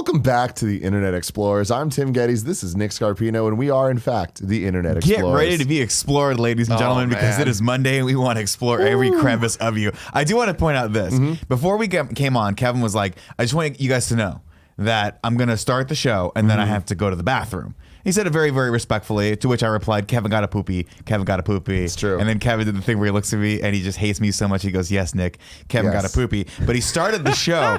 Welcome back to the Internet Explorers. I'm Tim Gettys. This is Nick Scarpino, and we are, in fact, the Internet Explorers. Get ready to be explored, ladies and gentlemen, because it is Monday, and we want to explore every crevice of you. I do want to point out this. Before we came on, Kevin was like, I just want you guys to know that I'm going to start the show, and then I have to go to the bathroom. He said it very, very respectfully, to which I replied, Kevin got a poopy. Kevin got a poopy. It's true. And then Kevin did the thing where he looks at me, and he just hates me so much. He goes, yes, Nick, Kevin got a poopy. But he started the show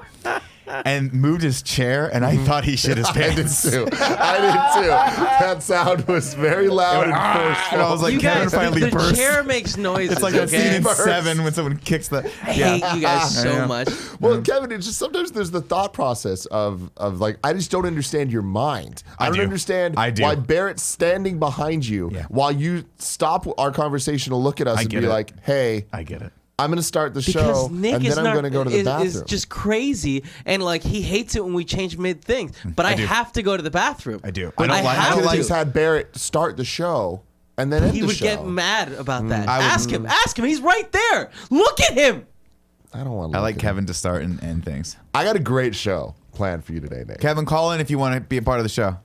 and moved his chair, and I thought he shit his pants. I did too. That sound was very loud and forceful. And I was like, Kevin finally burst. The chair makes noises. It's like that scene in Seven when someone kicks the... I hate you guys so much. Well, Kevin, it's just sometimes there's the thought process of like, I just don't understand your mind. I don't understand why Barrett's standing behind you while you stop our conversation to look at us and be like, hey. I get it. I'm going to start the because show, Nick and then I'm going to go to the bathroom. Is just crazy, and like he hates it when we change mid things. But I have to go to the bathroom. I do. But I don't like just had Barrett start the show and then end the show. He would get mad about that. Ask him. He's right there. Look at him. I don't want to. I like Kevin to start and end things. I got a great show planned for you today, Nick. Kevin, call in if you want to be a part of the show.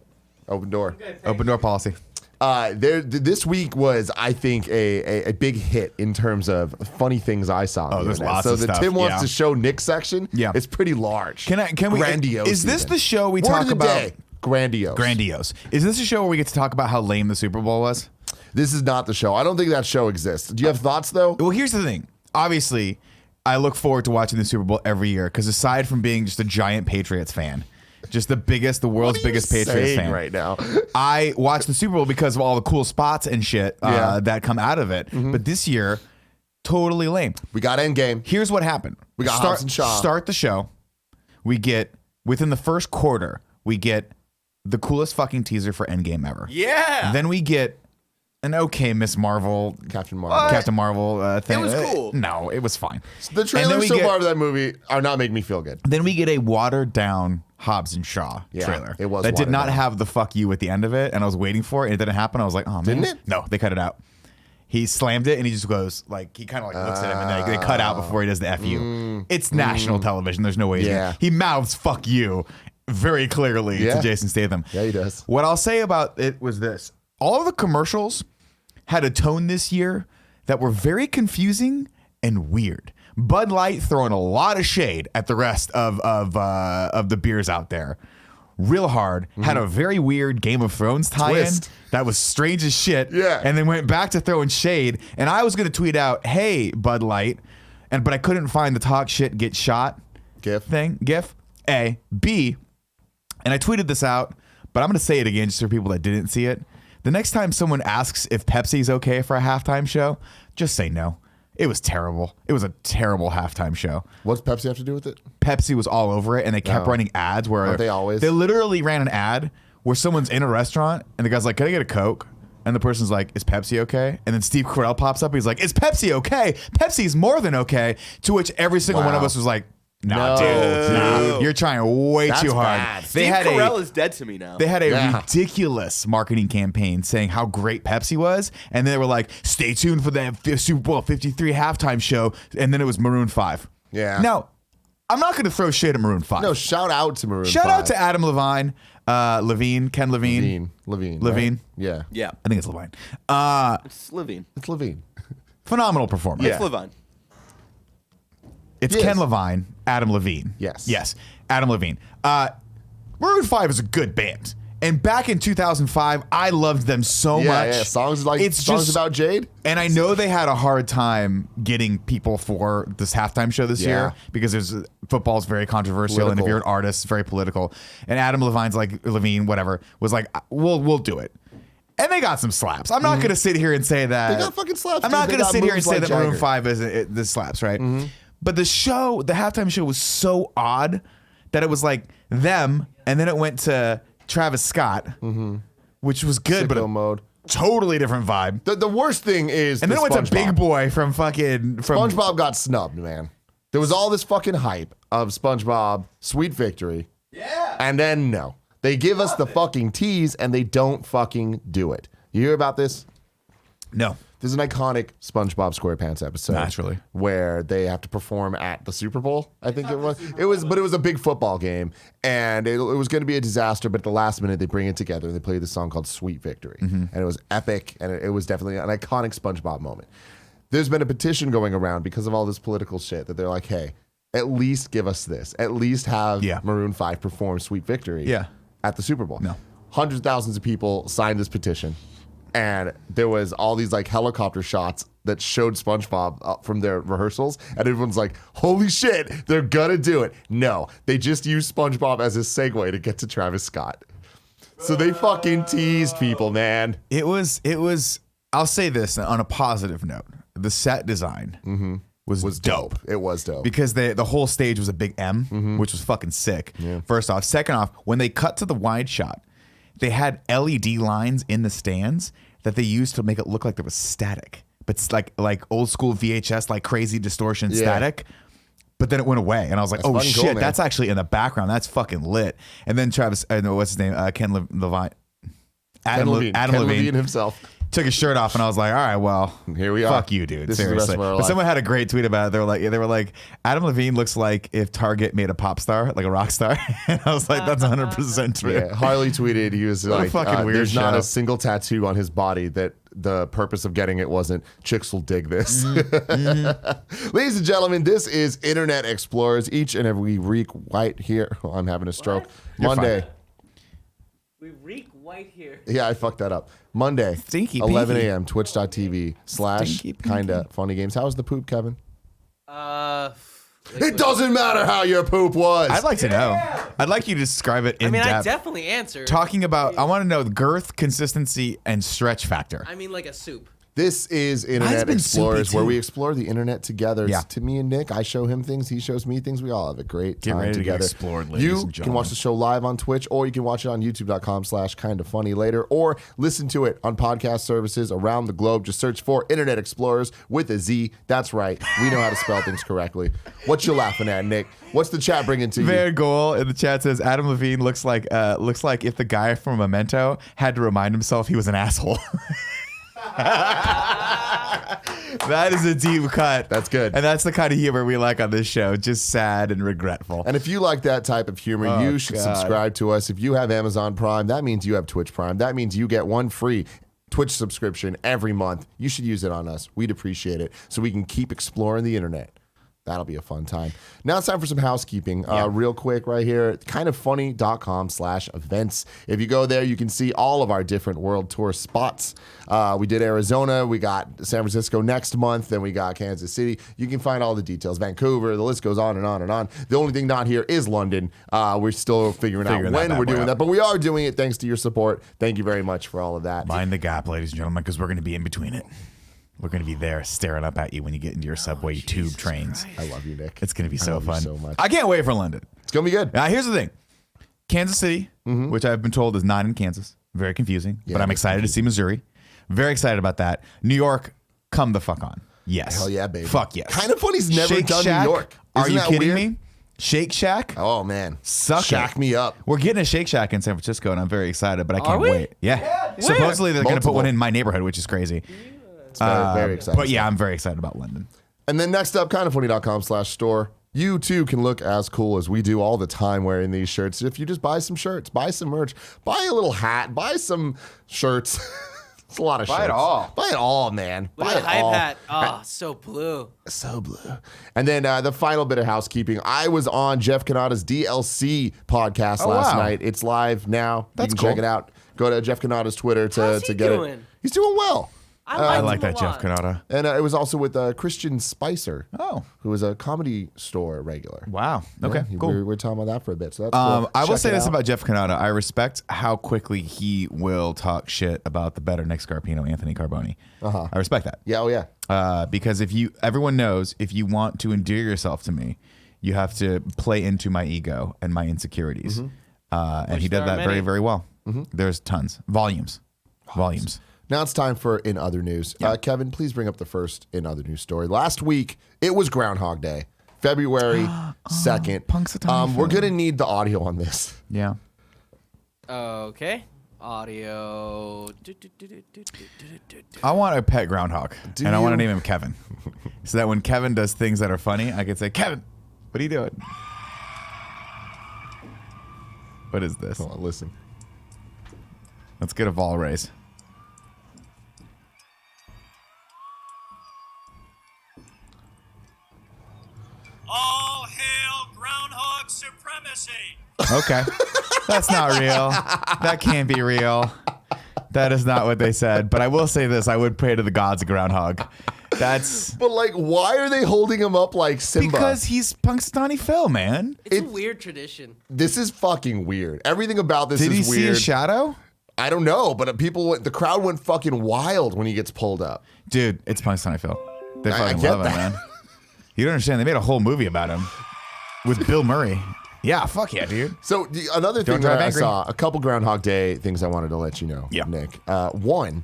Open door. Open door policy. This week was, I think, a big hit in terms of funny things I saw. Oh, there's lots so of the stuff. Tim wants to show Nick section. Yeah, it's pretty large. Can we? Grandiose. Is this the show we Word talk of the about? Day. Grandiose. Grandiose. Is this a show where we get to talk about how lame the Super Bowl was? This is not the show. I don't think that show exists. Do you have thoughts though? Well, here's the thing. Obviously, I look forward to watching the Super Bowl every year because aside from being just a giant Patriots fan. Just the world's biggest Patriots fan right now. I watch the Super Bowl because of all the cool spots and shit that come out of it. But this year, totally lame. We got Endgame. Here's what happened. We got Hobbs and Shaw. Start the show. We get, within the first quarter, we get the coolest fucking teaser for Endgame ever. Yeah. Then we get an okay Miss Marvel, Captain Marvel thing. It was cool. No, it was fine. The trailers so far of that movie are not making me feel good. Then we get a watered down Hobbs and Shaw trailer. It was that did not down. have the fuck you at the end of it, and I was waiting for it, and it didn't happen. I was like, oh man. Didn't it? No, they cut it out. He slammed it, and he just goes, like, he kind of like looks at him, and then they cut out before he does the FU. It's national television. There's no way he mouths fuck you very clearly to Jason Statham. Yeah, he does. What I'll say about it was this. All of the commercials had a tone this year that were very confusing and weird. Bud Light throwing a lot of shade at the rest of the beers out there. Real hard. Had a very weird Game of Thrones tie-in that was strange as shit. Yeah. And then went back to throwing shade. And I was going to tweet out, hey, Bud Light. But I couldn't find the talk shit, get shot GIF. A. B. And I tweeted this out, but I'm going to say it again just for people that didn't see it. The next time someone asks if Pepsi's okay for a halftime show, just say no. It was terrible. It was a terrible halftime show. What's Pepsi have to do with it? Pepsi was all over it, and they kept running ads where Aren't they always? They literally ran an ad where someone's in a restaurant, and the guy's like, "Can I get a Coke?" And the person's like, "Is Pepsi okay?" And then Steve Carell pops up. He's like, "Is Pepsi okay? Pepsi's more than okay." To which every single one of us was like, "Nah, dude, nah, you're trying way too hard." Bad. Steve Carell is dead to me now. They had a ridiculous marketing campaign saying how great Pepsi was, and then they were like, "Stay tuned for the Super Bowl 53 halftime show," and then it was Maroon 5. Yeah. Now, I'm not going to throw shade at Maroon 5. No, shout out to Maroon 5. Shout out to Adam Levine, Ken Levine. Levine. Levine. Right? Yeah. I think it's Levine. It's Levine. It's Levine. Phenomenal performance. It's Levine. It's Ken Levine, Adam Levine. Yes. Adam Levine. Maroon 5 is a good band. And back in 2005, I loved them so much. Yeah, songs about Jade. And I know they had a hard time getting people for this halftime show this year because football is very controversial, and if you're an artist, it's very political. And Adam Levine's like, Levine, whatever, was like, we'll do it. And they got some slaps. I'm not going to sit here and say that. They got fucking slaps. I'm not going to sit here and say that Maroon Jagger. 5 is the slaps, right? But the halftime show was so odd that it was like them, and then it went to Travis Scott, which was good, but mode. Totally different vibe. The worst thing is, and then it went to Big Boy from SpongeBob got snubbed, man. There was all this fucking hype of SpongeBob, Sweet Victory. Yeah. And then no. They give us the fucking tease and they don't fucking do it. You hear about this? No. There's an iconic SpongeBob SquarePants episode. Naturally. Where they have to perform at the Superbowl, I think it was. But it was a big football game. And it was going to be a disaster, but at the last minute, they bring it together and they play this song called Sweet Victory. And it was epic, and it was definitely an iconic SpongeBob moment. There's been a petition going around because of all this political shit that they're like, hey, at least give us this. At least have Maroon 5 perform Sweet Victory at the Super Bowl. No. Hundreds of thousands of people signed this petition. And there was all these like helicopter shots that showed SpongeBob from their rehearsals. And everyone's like, holy shit, they're going to do it. No, they just used SpongeBob as a segue to get to Travis Scott. So they fucking teased people, man. It was, I'll say this on a positive note. The set design was dope. It was dope. Because the whole stage was a big M, which was fucking sick. Yeah. First off. Second off, when they cut to the wide shot, they had LED lines in the stands that they used to make it look like there was static. But it's like old school VHS, like crazy distortion static. But then it went away. And I was like, oh shit, cool, that's actually in the background. That's fucking lit. And then Travis, I know what's his name? Adam Levine himself. Took his shirt off, and I was like, all right, well, here we are. Fuck you, dude. This seriously. Is the rest of our life. But someone had a great tweet about it. They were like, Adam Levine looks like if Target made a pop star, like a rock star. And I was like, that's 100% true. Yeah, Harley tweeted, he was like, fucking weird there's show. not a single tattoo on his body that the purpose of getting it wasn't chicks will dig this. Ladies and gentlemen, this is Internet Explorerz. Each and every week right here. Oh, I'm having a stroke. Monday. Fine. We reek white here. Yeah, I fucked that up. Monday, Stinky 11 pinky. a.m., twitch.tv/kinda funny games. How was the poop, Kevin? It doesn't matter how your poop was. I'd like to know. I'd like you to describe it in depth. I definitely answered. Talking about, I want to know the girth, consistency, and stretch factor. I mean, like a soup. This is Internet Explorerz, where we explore the internet together. Yeah. It's to me and Nick. I show him things. He shows me things. We all have a great time ready to together. get explored, ladies you and can watch the show live on Twitch, or you can watch it on youtube.com/kindafunny later, or listen to it on podcast services around the globe. Just search for Internet Explorerz with a Z. That's right. We know how to spell things correctly. What you laughing at, Nick? What's the chat bringing to you? Van Goal in the chat says Adam Levine looks like if the guy from Memento had to remind himself he was an asshole. That is a deep cut. That's good. And that's the kind of humor we like on this show. Just sad and regretful. And if you like that type of humor, you should subscribe to us. If you have Amazon Prime, that means you have Twitch Prime. That means you get one free Twitch subscription every month. You should use it on us. We'd appreciate it so we can keep exploring the internet. That'll be a fun time. Now it's time for some housekeeping. Real quick right here, kindoffunny.com/events. If you go there, you can see all of our different world tour spots. We did Arizona. We got San Francisco next month. Then we got Kansas City. You can find all the details. Vancouver, the list goes on and on and on. The only thing not here is London. We're still figuring out when we're doing that. But we are doing it thanks to your support. Thank you very much for all of that. Mind the gap, ladies and gentlemen, because we're going to be in between it. We're going to be there staring up at you when you get into your subway tube trains. I love you, Nick. It's going to be so fun. So much. I can't wait for London. It's going to be good. Now, here's the thing. Kansas City, which I've been told is not in Kansas. Very confusing. But I'm excited to see Missouri. Very excited about that. New York, come the fuck on. Yes. Hell yeah, baby. Fuck yes. Kind of funny's never Shake done Shack? New York. Are you kidding weird? me? Shake Shack? Oh, man. Suck Shack it. me up. We're getting a Shake Shack in San Francisco, and I'm very excited, but I can't we? wait. Yeah. Supposedly they're going to put one in my neighborhood, which is crazy. It's very exciting. But yeah, I'm very excited about London. And then next up, kindoffunny.com/store. You too can look as cool as we do all the time wearing these shirts. If you just buy some shirts, buy some merch, buy a little hat, buy some shirts. It's a lot of shirts. Buy it all. Buy it all, man. Look Buy at it the hype all. hat. Oh, so blue. So blue. And then the final bit of housekeeping. I was on Jeff Kanata's DLC podcast last night. It's live now. That's you can cool. check it out. Go to Jeff Kanata's Twitter How's to he get doing? it. He's doing well. I like that Jeff Kanata. And it was also with Christian Spicer. Oh. Who was a Comedy Store regular. Wow. Okay, Yeah, cool. We were talking about that for a bit. So that's cool. I will Check say it this out. about Jeff Kanata. I respect how quickly he will talk shit about the better Nick Scarpino, Anthony Carboni. I respect that. Yeah, oh yeah. Because everyone knows if you want to endear yourself to me, you have to play into my ego and my insecurities. And he did that very, very well. There's tons. Volumes. Now it's time for In Other News. Kevin, please bring up the first In Other News story. Last week, it was Groundhog Day, February 2nd. Punxsutawney We're Phil. going to need the audio on this. Yeah. Okay. Audio. I want a pet groundhog, and I want to name him Kevin, so that when Kevin does things that are funny, I can say, Kevin, what are you doing? What is this? Hold on, listen. Let's get a vol raise. All hail groundhog supremacy. Okay. That's not real. That can't be real. That is not what they said. But I will say this. I would pray to the gods of groundhog. That's... But, like, why are they holding him up like Simba? Because he's Punxsutawney Phil, man. It's a weird tradition. This is fucking weird. Everything about this is weird. Did he see his shadow? I don't know, but the crowd went fucking wild when he gets pulled up. Dude, it's Punxsutawney Phil. They fucking get love him, man. You don't understand. They made a whole movie about him with Bill Murray. Yeah, fuck yeah, dude. So another thing that I saw, a couple Groundhog Day things I wanted to let you know, Nick. One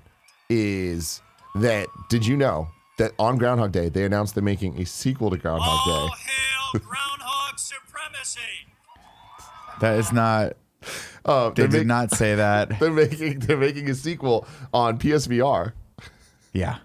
is that, did you know that on Groundhog Day, they announced they're making a sequel to Groundhog Day? All hail groundhog supremacy. That is not... they did not say that. They're making a sequel on PSVR. Yeah.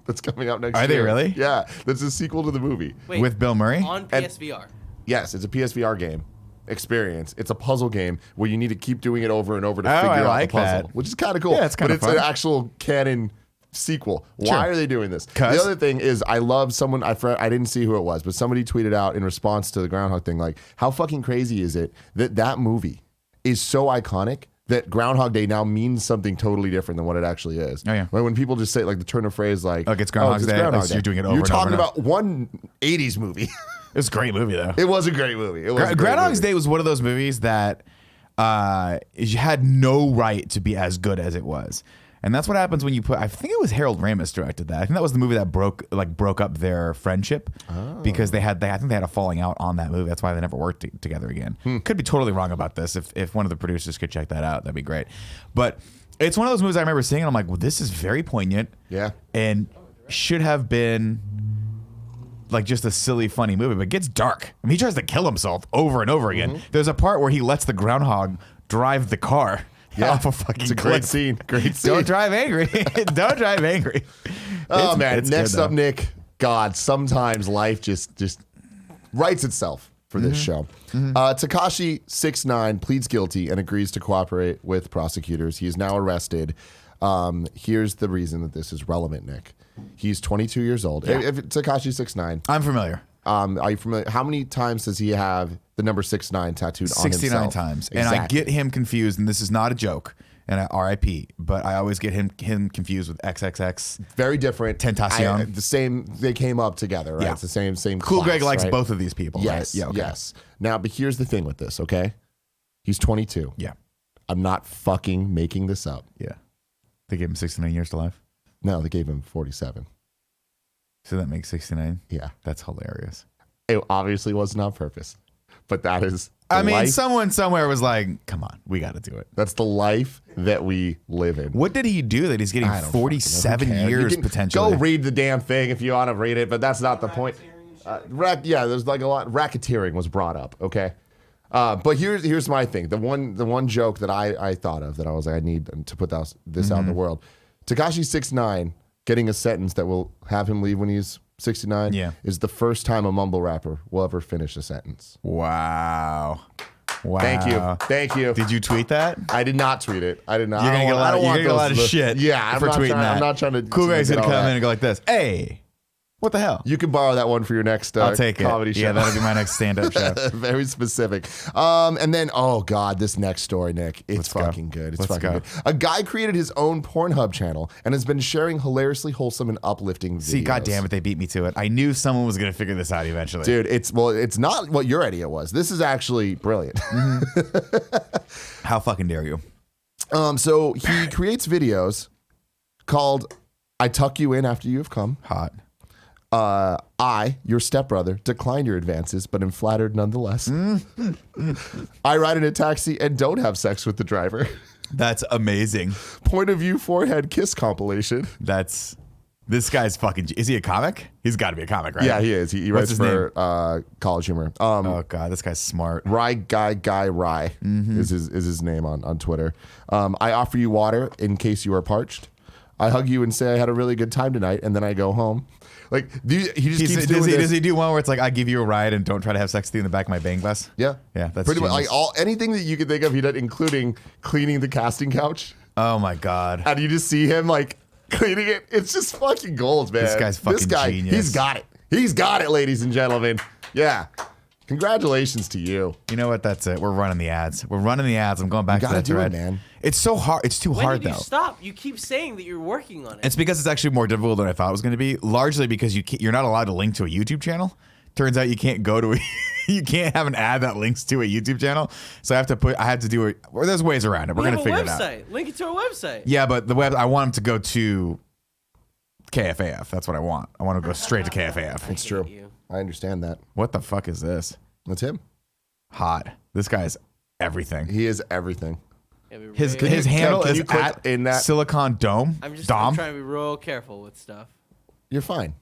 That's coming out next year. Are they really? Yeah. That's a sequel to the movie. Wait, with Bill Murray? On PSVR. Yes, it's a PSVR game experience. It's a puzzle game where you need to keep doing it over and over to figure out the puzzle, which is kind of cool. Yeah, it's kind of fun. But it's an actual canon sequel. Why are they doing this? The other thing is, I love someone, I didn't see who it was, but somebody tweeted out in response to the Groundhog thing, like, how fucking crazy is it that movie is so iconic that Groundhog Day now means something totally different than what it actually is. Oh, yeah. Like when people just say, like, the turn of phrase, like, it's Groundhog Day. You're doing it over and over. You're talking about one 80s movie. It's a great movie, though. It was a great movie. Groundhog's Day was one of those movies that had no right to be as good as it was. And that's what happens when you put... I think it was Harold Ramis directed that. I think that was the movie that broke up their friendship because I think they had a falling out on that movie. That's why they never worked together again. Could be totally wrong about this. If one of the producers could check that out, that'd be great. But it's one of those movies I remember seeing, and I'm like, well, this is very poignant. Yeah. And should have been like just a silly, funny movie, but it gets dark. I mean, he tries to kill himself over and over again. There's a part where he lets the groundhog drive the car. Yeah, off a fucking it's a great scene. Great scene. Don't drive angry. Don't drive angry. Oh man! Next up, Nick. God, sometimes life just writes itself for this show. Tekashi 6ix9ine pleads guilty and agrees to cooperate with prosecutors. He is now arrested. Here's the reason that this is relevant, Nick. He's 22 years old. Yeah. Tekashi 6ix9ine. I'm familiar. Are you familiar? How many times does he have the number 6ix9ine tattooed on himself? 69 times. Exactly. And I get him confused, and this is not a joke, and RIP, but I always get him confused with XXX. Very different. Tentacion. The same, they came up together, right? Yeah. It's the same Cool class, Greg likes right? both of these people, yes, right? Yeah, okay. Yes. Now, but here's the thing with this, okay? He's 22. Yeah. I'm not fucking making this up. Yeah. They gave him 69 years to life? No, they gave him 47. So that makes 69? Yeah. That's hilarious. It obviously wasn't on purpose, but that is someone somewhere was like, come on, we got to do it. That's the life that we live in. What did he do that he's getting 47 years potentially? Go read the damn thing if you want to read it, but that's not the point. There's like a lot. Racketeering was brought up, okay? But here's my thing. The one joke that I thought of that I was like, I need to put this out in the world. Tekashi 6ix9ine getting a sentence that will have him leave when he's 69 is the first time a mumble rapper will ever finish a sentence. Wow. Thank you. Did you tweet that? I did not tweet it. I did not. You're gonna get a lot of shit. Yeah, for tweeting that. I'm not trying to. Cool Greg's gonna come in and go like this. Hey, what the hell? You can borrow that one for your next I'll take comedy show. Yeah, that'll be my next stand-up show. Very specific. And then, oh God, this next story, Nick, it's fucking good. It's fucking good. A guy created his own Pornhub channel and has been sharing hilariously wholesome and uplifting videos. See, God damn it, they beat me to it. I knew someone was gonna figure this out eventually. Dude, it's not what your idea was. This is actually brilliant. How fucking dare you? So he creates videos called "I Tuck You In After You Have Come." Hot. I, your stepbrother, decline your advances, but am flattered nonetheless. I ride in a taxi and don't have sex with the driver. That's amazing. Point of view forehead kiss compilation. That's This guy's fucking. Is he a comic? He's got to be a comic, right? Yeah, he is. He writes for College Humor. Oh god, this guy's smart. Rye is his name on Twitter. I offer you water in case you are parched. I hug you and say I had a really good time tonight, and then I go home. Like he just keeps doing this. Does he do one where it's like I give you a ride and don't try to have sex with you in the back of my bang bus? Yeah, that's pretty much genius. like anything that you could think of. He did, including cleaning the casting couch. Oh my god! And you just see him like cleaning it. It's just fucking gold, man. This guy's fucking genius. He's got it. He's got it, ladies and gentlemen. Yeah. Congratulations to you. You know what? That's it. We're running the ads. I'm going back to that thread, thread. Man. It's so hard. It's too hard, though. When did you stop? You keep saying that you're working on it. It's because it's actually more difficult than I thought it was going to be. Largely because you're not allowed to link to a YouTube channel. Turns out you can't go to you can't have an ad that links to a YouTube channel. So I have to do it. Or there's ways around it. We're going to figure it out. Link it to our website. Yeah, but I want him to go to KFAF. That's what I want. I want to go straight to KFAF. It's true. I understand that. What the fuck is this? That's him. Hot. This guy's everything. He is everything. His handle is at in that Silicon Dome. I'm trying to be real careful with stuff. You're fine.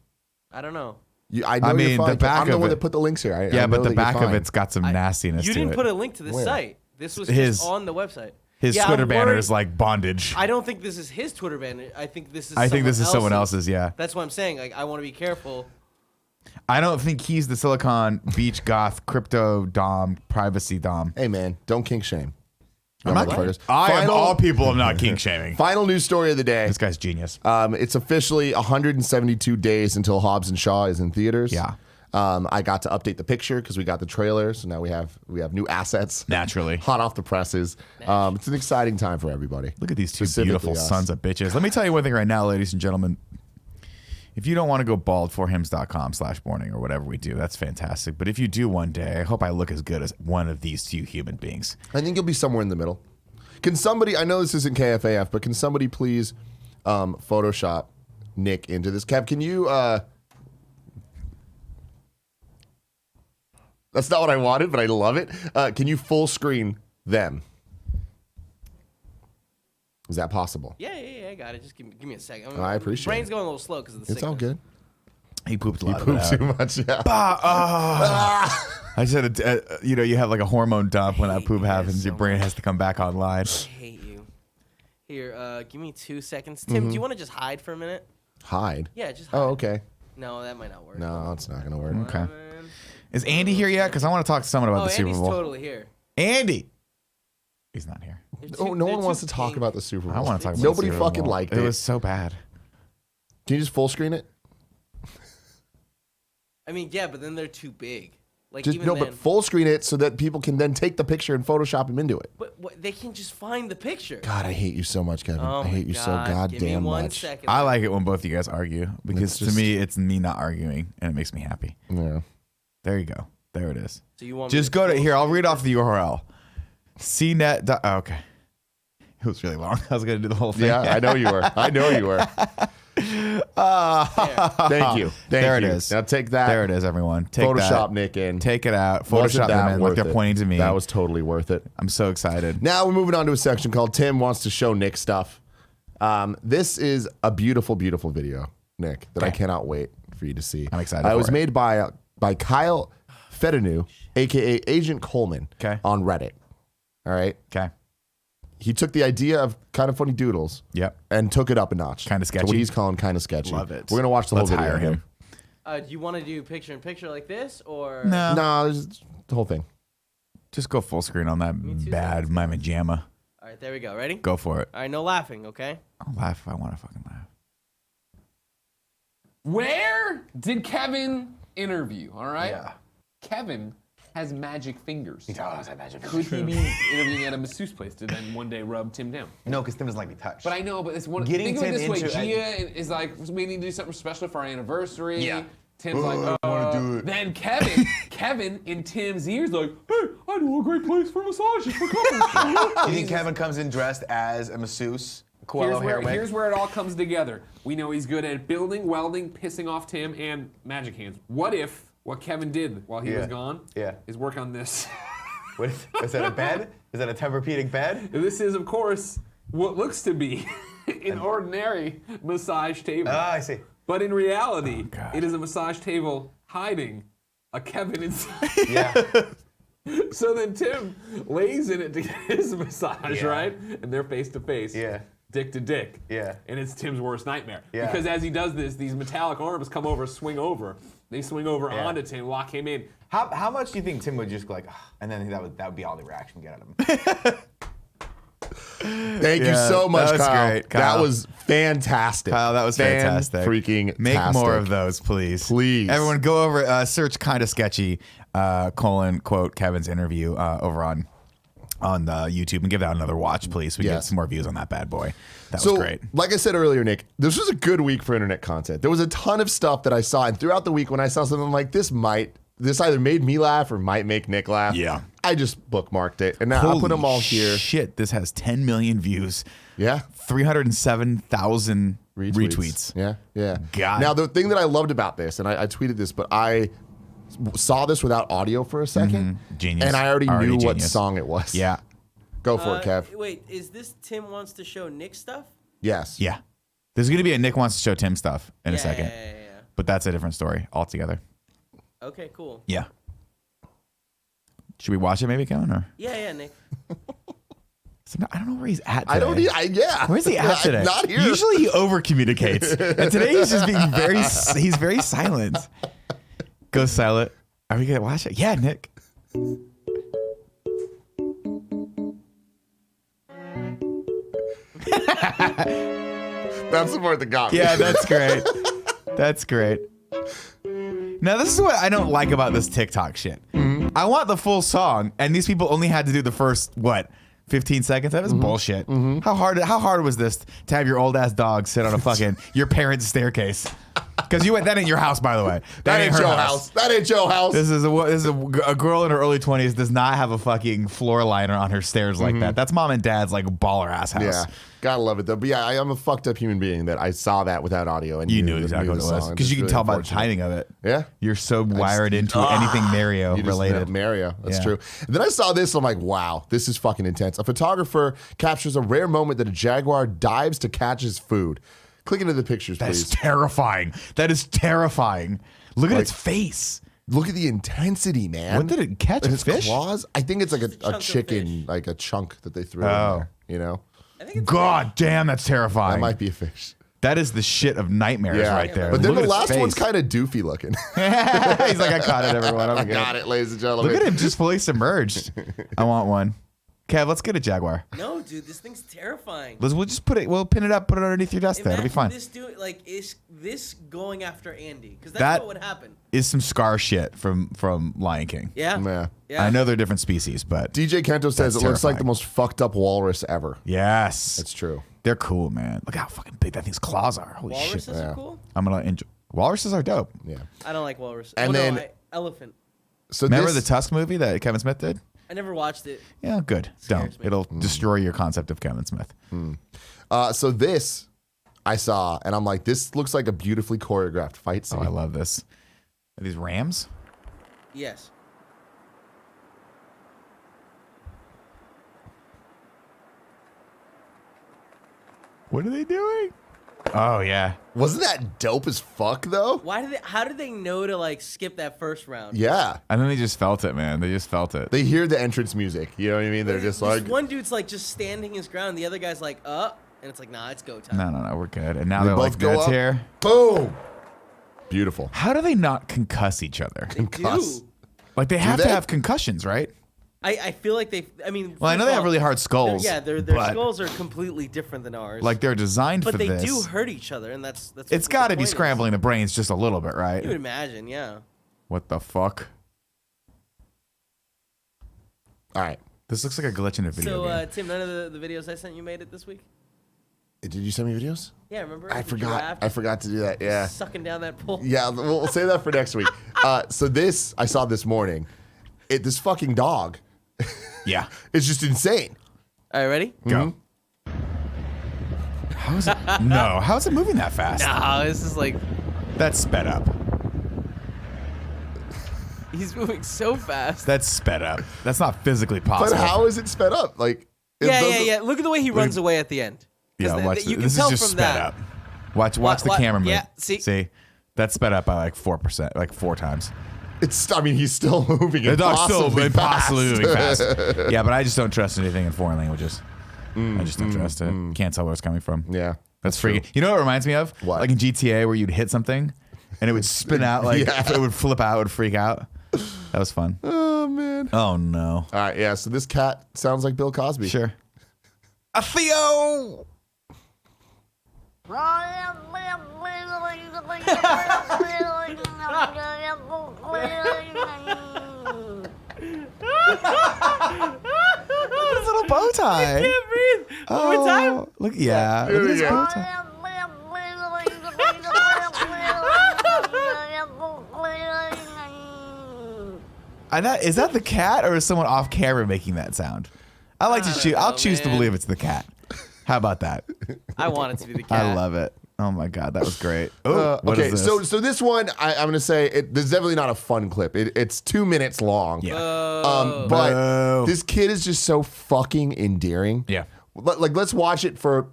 I don't know. I mean, you're fine. The back I'm the one that put the links here. But the back of it's got some nastiness to it. You didn't put a link to the site. This was just on the website. His Twitter banner is like bondage. I don't think this is his Twitter banner. I think this is someone else's, yeah. That's what I'm saying. Like, I want to be careful. I don't think he's the Silicon Beach goth crypto dom privacy dom. Hey man, don't kink shame. I'm not. I am all people. I'm not kink shaming. Final news story of the day. This guy's genius. It's officially 172 days until Hobbs and Shaw is in theaters. Yeah. I got to update the picture because we got the trailer, so now we have new assets. Naturally, hot off the presses. It's an exciting time for everybody. Look at these two beautiful sons of bitches. Let me tell you one thing right now, ladies and gentlemen. If you don't want to go baldforhims.com/morning or whatever we do, that's fantastic. But if you do one day, I hope I look as good as one of these two human beings. I think you'll be somewhere in the middle. Can somebody, I know this isn't KFAF, but can somebody please Photoshop Nick into this? Kev, can you, that's not what I wanted, but I love it. Can you full screen them? Is that possible? Yeah, I got it. Just give me a second. I appreciate it. Brain's going a little slow because of the sickness. It's all good. He pooped a lot. He pooped too much, yeah. I said, you have like a hormone dump when that poop happens. Your brain has to come back online. I hate you. Here, give me 2 seconds. Tim, do you want to just hide for a minute? Hide? Yeah, just hide. Oh, okay. No, that might not work. No, it's not going to work. Okay. Is Andy here yet? Because I want to talk to someone about the Super Bowl. Andy's totally here. Andy! He's not here. Oh, no one wants to talk about the Super Bowl. I want to talk about Nobody the Super Bowl. fucking liked it. It was so bad. Can you just full screen it? I mean, yeah, but then they're too big. Like, but full screen it so that people can then take the picture and Photoshop him into it. But they can just find the picture. God, I hate you so much, Kevin. Oh I hate you so goddamn Give me 1 much. second. I like it when both of you guys argue because to me, it's me not arguing and it makes me happy. Yeah. There you go. There it is. So you want just go to here. I'll read off the URL. CNET. Oh, okay. It was really long. I was going to do the whole thing. Yeah, I know you were. Thank you. There it is. Now take that. There it is, everyone. Take Photoshop that. Nick in. Take it out. Photoshop them in like they're pointing to me. That was totally worth it. I'm so excited. Now we're moving on to a section called Tim Wants to Show Nick Stuff. This is a beautiful, beautiful video, Nick, that I cannot wait for you to see. I'm excited. It was made by Kyle Fedenu, a.k.a. Agent Coleman, on Reddit. All right? Okay. He took the idea of Kind of Funny Doodles and took it up a notch. Kind of sketchy. To what he's calling Kind of Sketchy. Love it. We're going to watch the whole video. Hire him. Do you want to do picture-in-picture like this? Or No, there's the whole thing. Just go full screen on that bad Mama Jamma. All right, there we go. Ready? Go for it. All right, no laughing, okay? I'll laugh if I want to fucking laugh. Where did Kevin interview? All right? Yeah. Kevin has magic fingers. He does have magic Could fingers. he be interviewing at a masseuse place to then one day rub Tim down? No, because Tim doesn't like to be touched. But I know, but it's one. Getting Think of it Tim this way: into Gia is like, we need to do something special for our anniversary. Yeah. Tim's like, I wanna do it. Then Kevin in Tim's ears like, hey, I know a great place for massages for couples. You think Kevin comes in dressed as a masseuse? Here's where it all comes together. We know he's good at building, welding, pissing off Tim, and magic hands. What if what Kevin did while he was gone is work on this? What is that, a bed? Is that a Tempur-Pedic bed? This is, of course, what looks to be an ordinary massage table. Ah, I see. But in reality, it is a massage table hiding a Kevin inside. Yeah. So then Tim lays in it to get his massage, right? And they're face to face. Yeah. Dick to dick. Yeah. And it's Tim's worst nightmare. Yeah. Because as he does this, these metallic arms come over, swing over. They swing over onto Tim, lock him in. How much do you think Tim would just go like, and then that would be all the reaction we get out of him? Thank you so much, that was Kyle. great, Kyle. That was fantastic. Kyle, that was fantastic. Freaking Make more of those, please. Please. Everyone go over, search Kinda Sketchy, quote, Kevin's interview over on the YouTube and give that another watch, please. We get some more views on that bad boy. That was great. Like I said earlier, Nick, this was a good week for internet content. There was a ton of stuff that I saw, and throughout the week when I saw something like this either made me laugh or might make Nick laugh. Yeah. I just bookmarked it, and now I'll put them all here. Shit, this has 10 million views. Yeah. 307,000 retweets. Yeah. God. Now, the thing that I loved about this, and I tweeted this, but I saw this without audio for a second. Genius. And I already knew what song it was. Yeah. Go for it, Kev. Wait, is this Tim wants to show Nick stuff? Yes. Yeah. There's going to be a Nick wants to show Tim stuff in a second. Yeah. But that's a different story altogether. Okay, cool. Yeah. Should we watch it maybe, Kevin? Or? Yeah, Nick. I don't know where he's at today. I don't need, Where's he at today? Not here. Usually he over communicates. And today he's just being he's very silent. Go silent. Are we going to watch it? Yeah, Nick. That's the part that got me. Yeah, that's great. That's great. Now, this is what I don't like about this TikTok shit. Mm-hmm. I want the full song, and these people only had to do the first, 15 seconds? That was bullshit. Mm-hmm. How hard was this to have your old ass dog sit on a fucking your parents' staircase? Because that ain't your house, by the way. That ain't your house. That ain't your house. This is a girl in her early 20s does not have a fucking floor liner on her stairs like that. That's mom and dad's like baller ass house. Yeah, gotta love it though. But yeah, I am a fucked up human being that I saw that without audio and you knew exactly what it was because you can tell by the timing of it. Yeah, you're so wired into anything Mario related. Mario, that's true. And then I saw this, and I'm like, wow, this is fucking intense. A photographer captures a rare moment that a jaguar dives to catch his food. Click into the pictures, please. That's terrifying. That is terrifying. Look at its face. Look at the intensity, man. What did it catch? Its fish? Claws? I think it's like a chicken, like a chunk that they threw in there. You know? I think it's God damn, that's terrifying. That might be a fish. That is the shit of nightmares right there. But then the last one's kind of doofy looking. He's like, I caught it, everyone. I got it, ladies and gentlemen. Look at him just fully submerged. I want one. Kev, let's get a jaguar. No, dude, this thing's terrifying. We'll just we'll pin it up, put it underneath your desk there. It'll be fine. Is this going after Andy? Because that's what would happen. Is some Scar shit from Lion King. Yeah. I know they're different species, but DJ Kento says it looks like the most fucked up walrus ever. Yes. That's true. They're cool, man. Look how fucking big that thing's claws are. Holy shit. Walruses are cool? I'm going to enjoy. Walruses are dope. Yeah. I don't like walrus. And elephant. So remember the Tusk movie that Kevin Smith did? I never watched it. Yeah, good. Don't. It'll destroy your concept of Kevin Smith. So this I saw, and I'm like, this looks like a beautifully choreographed fight scene. Oh, I love this. Are these rams? Yes. What are they doing? Oh, yeah. Wasn't that dope as fuck, though? How did they know to skip that first round? Yeah. I think they just felt it, man. They just felt it. They hear the entrance music. You know what I mean? They're just like... One dude's just standing his ground. The other guy's like, and it's like, nah, it's go time. No, we're good. And now they're like, that's here. Boom. Beautiful. How do they not concuss each other? Concuss. Like, they have to have concussions, right? I feel like well, I know they have really hard skulls. Their skulls are completely different than ours. Like, they're designed for this. But they do hurt each other, and that's it's got to be scrambling the brains just a little bit, right? You would imagine, yeah. What the fuck? All right. This looks like a glitch in a video game. Tim, none of the videos I sent you made it this week? Did you send me videos? Yeah, remember? I forgot to do that, yeah. Sucking down that pole. Yeah, we'll save that for next week. So this, I saw this morning. This fucking dog... Yeah. It's just insane. All right, ready? Go. How is it? No. How is it moving that fast? No, this is like... That's sped up. He's moving so fast. That's sped up. That's not physically possible. But how is it sped up? Yeah. Look at the way he runs away at the end. Yeah, watch you this. can tell This is just from sped that. up. Watch the camera move. Yeah, see? That's sped up by like 4%, like 4 times. I mean, he's still moving. The dog's still impossibly moving fast. Yeah, but I just don't trust anything in foreign languages. I just don't trust it. Can't tell where it's coming from. Yeah. That's freaky. You know what it reminds me of? What? Like in GTA where you'd hit something and it would spin out, like it would flip out, it would freak out. That was fun. Oh, man. Oh, no. All right, yeah, so this cat sounds like Bill Cosby. Sure. A Theo! His little bow tie. I can't breathe. One more time. Look, yeah. Look at his bow tie. Is that the cat or is someone off camera making that sound? I like to choose. I'll choose to believe it's the cat. How about that? I want it to be the cat. I love it. Oh my god, that was great. Oh, okay, so this one, I'm gonna say this is definitely not a fun clip. It's 2 minutes long. Yeah. But this kid is just so fucking endearing. Yeah. Like, let's watch it for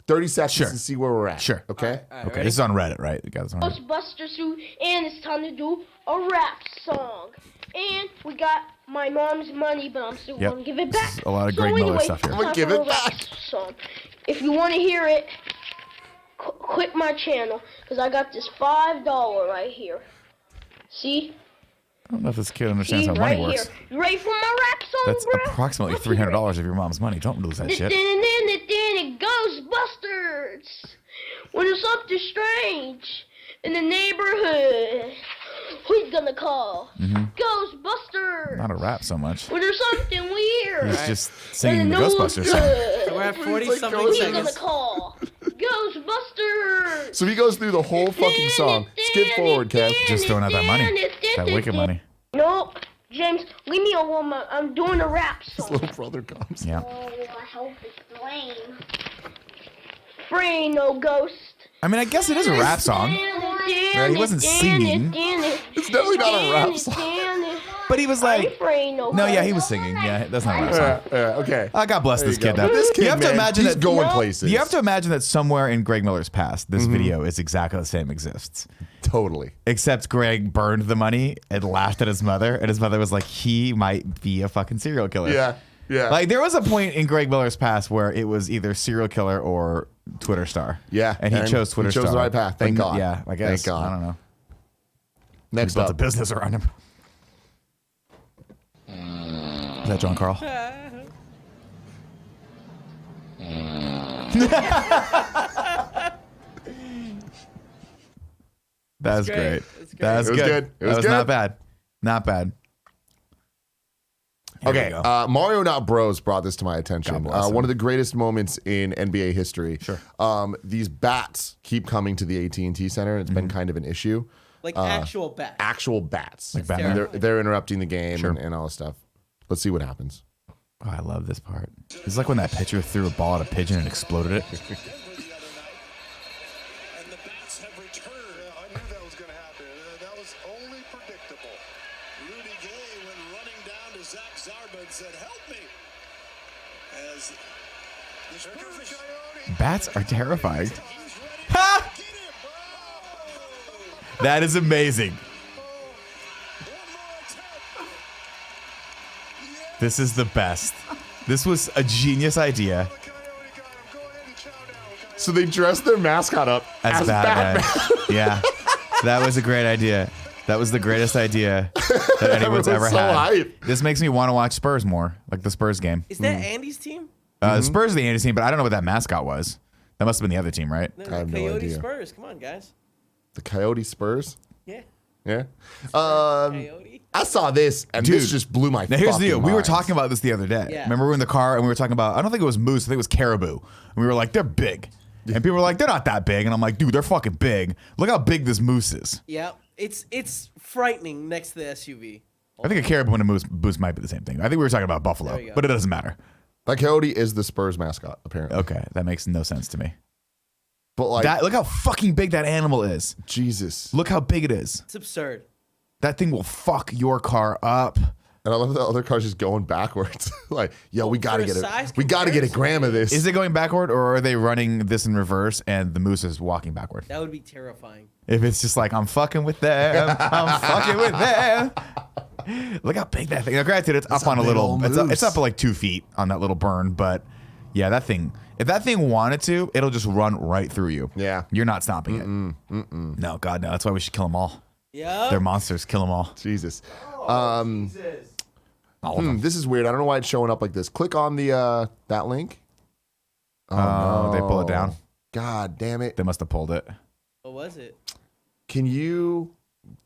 30 seconds and see where we're at. Sure. Okay. All right, Okay. This is on Reddit, right? You got this on Reddit. Ghostbusters suit, and it's time to do a rap song. And we got my mom's money, but I'm still gonna give it back. This is a lot of Greg Miller stuff here. I'm gonna give it back. Song. If you want to hear it, click my channel, because I got this $5 right here. See? I don't know if this kid understands how right money works. Here. You ready for my rap song, That's bro? approximately $300 of your mom's money. Don't lose that shit. Ghostbusters. When there's something strange in the neighborhood, who's gonna call? Ghostbusters. Not a rap so much. When there's something weird. He's just singing the Ghostbusters song. So we're at 40-something Who's seconds. gonna call? Ghostbusters. So he goes through the whole fucking song. Skip forward, Kev. Just throwing out that money. That wicked money. Nope. James, leave me alone. I'm doing a rap song. His little brother comes. Yeah. Oh, I hope it's lame. Free no ghost. I mean, I guess it is a rap song. Yeah, he wasn't singing. It's definitely not a rap song. But he was like, no, yeah, he was singing. Yeah, that's not a rap song. Okay. God bless this kid. But this kid, you have to imagine he's that going places. You have to imagine that somewhere in Greg Miller's past, this video is exactly the same exists. Totally. Except Greg burned the money and laughed at his mother, and his mother was like, he might be a fucking serial killer. Yeah. Yeah. Like there was a point in Greg Miller's past where it was either serial killer or Twitter star. Yeah. And he chose Twitter star. He chose the right path. Thank God. Yeah, I guess. Thank God. I don't know. Next He built up. a business around him. Is that John Carl? That was great. That was good. It was That was not bad. Not bad. Here Okay, we go. Mario Not Bros brought this to my attention. God bless him. One of the greatest moments in NBA history. Sure. These bats keep coming to the AT&T Center. And it's been kind of an issue. Like actual bats. Actual bats. Like Batman. And they're interrupting the game Sure. and all this stuff. Let's see what happens. Oh, I love this part. It's like when that pitcher threw a ball at a pigeon and exploded it. And the bats have returned. I knew that was going to happen. That was only predictable. Rudy Gay went running down to Zach Zarba and said, "Help me." As the Spurs Coyote, Bats are terrifying. he's ready Ha! to get him, bro. That is amazing. One more attempt. This is the best. This was a genius idea. Coyote got him. Go ahead and chow down, Coyote. So they dressed their mascot up As Batman. Yeah. That was a great idea. That was the greatest idea that anyone's ever Everyone's so had. hype. This makes me want to watch Spurs more, like the Spurs game. Is that Andy's team? The Spurs are the Andy team, but I don't know what that mascot was. That must have been the other team, right? No, I have no Coyote idea. Spurs. Come on, guys. The Coyote Spurs? Yeah. Yeah. Coyote. I saw this, and Dude, this just blew my Now here's the deal. fucking We were mind. talking about this the other day. Yeah. Remember we were in the car and we were talking about, I don't think it was moose, I think it was caribou. And we were like, they're big. And people were like, they're not that big. And I'm like, dude, they're fucking big. Look how big this moose is. Yeah. It's frightening next to the SUV. I think a caribou and a moose might be the same thing. I think we were talking about buffalo, There you go. but it doesn't matter. The Coyote is the Spurs mascot, apparently. Okay, that makes no sense to me. But like, That look how fucking big that animal is. Jesus. Look how big it is. It's absurd. That thing will fuck your car up. And I love the other car's just going backwards. Like, yo, we gotta get a gram of this. Is it going backward, or are they running this in reverse and the moose is walking backward? That would be terrifying. If it's just like, I'm fucking with them, I'm fucking with them. Look how big that thing. Now, granted, it's up on a little. It's up like 2 feet on that little burn, but yeah, that thing. If that thing wanted to, it'll just run right through you. Yeah, you're not stopping it. No, God, no. That's why we should kill them all. Yeah, they're monsters. Kill them all. Jesus. Jesus. This is weird. I don't know why it's showing up like this. Click on the that link. Oh, no. They pull it down. God damn it. They must have pulled it. What was it? Can you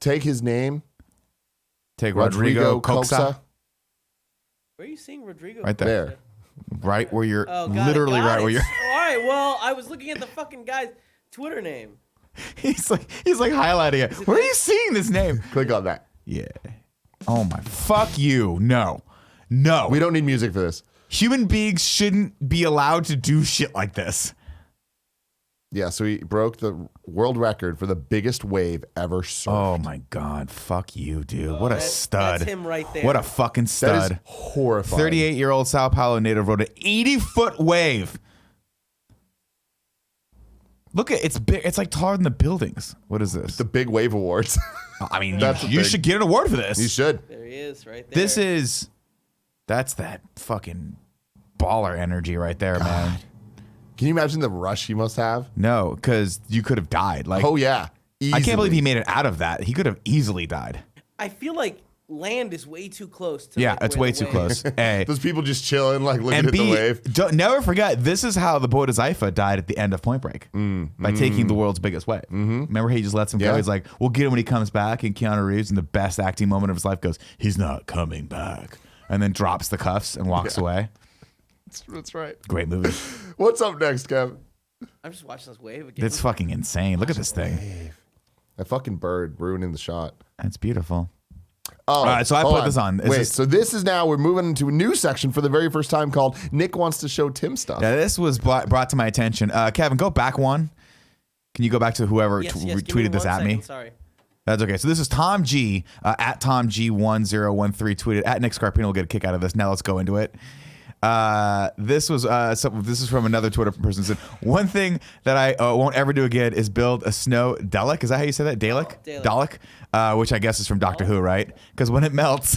take his name? Take Rodrigo Coxa. Where are you seeing Rodrigo? Right there. Right where you're literally right where you're. All right. Well, I was looking at the fucking guy's Twitter name. He's like highlighting it. Where are you seeing this name? Click on that. Yeah. Oh my. Fuck you. No. We don't need music for this. Human beings shouldn't be allowed to do shit like this. Yeah, so he broke the world record for the biggest wave ever surfed. Oh my God. Fuck you, dude. What a stud. That's him right there. What a fucking stud. That is horrifying. 38-year-old Sao Paulo native rode an 80-foot wave. Look at it's big. It's like taller than the buildings. What is this? The Big Wave Awards. I mean, you should get an award for this. You should. There he is, right there. That's that fucking baller energy right there, man. Can you imagine the rush he must have? No, because you could have died. Like, oh yeah, easily. I can't believe he made it out of that. He could have easily died. I feel like land is way too close to. Yeah, it's way too close. A. Those people just chilling, like looking at the wave. Never forget, this is how the boy Zaifa died at the end of Point Break by taking the world's biggest wave. Remember, he just lets him go. He's like, "We'll get him when he comes back." And Keanu Reeves, in the best acting moment of his life, goes, "He's not coming back," and then drops the cuffs and walks away. That's right. Great movie. What's up next, Kevin? I'm just watching this wave again. It's fucking insane. Look at this thing. That fucking bird ruining the shot. That's beautiful. Oh, all right, so I put this on. So this is now, we're moving into a new section for the very first time called Nick Wants to Show Tim Stuff. Yeah, this was brought to my attention. Kevin, go back one. Can you go back to whoever tweeted this at me? Sorry. That's okay. So this is Tom G, at Tom G1013 tweeted, at Nick Scarpino will get a kick out of this. Now let's go into it. This is from another Twitter person. Said, one thing that I won't ever do again is build a snow Dalek. Is that how you say that? Dalek? Dalek. Which I guess is from Doctor Who, right? Because when it melts.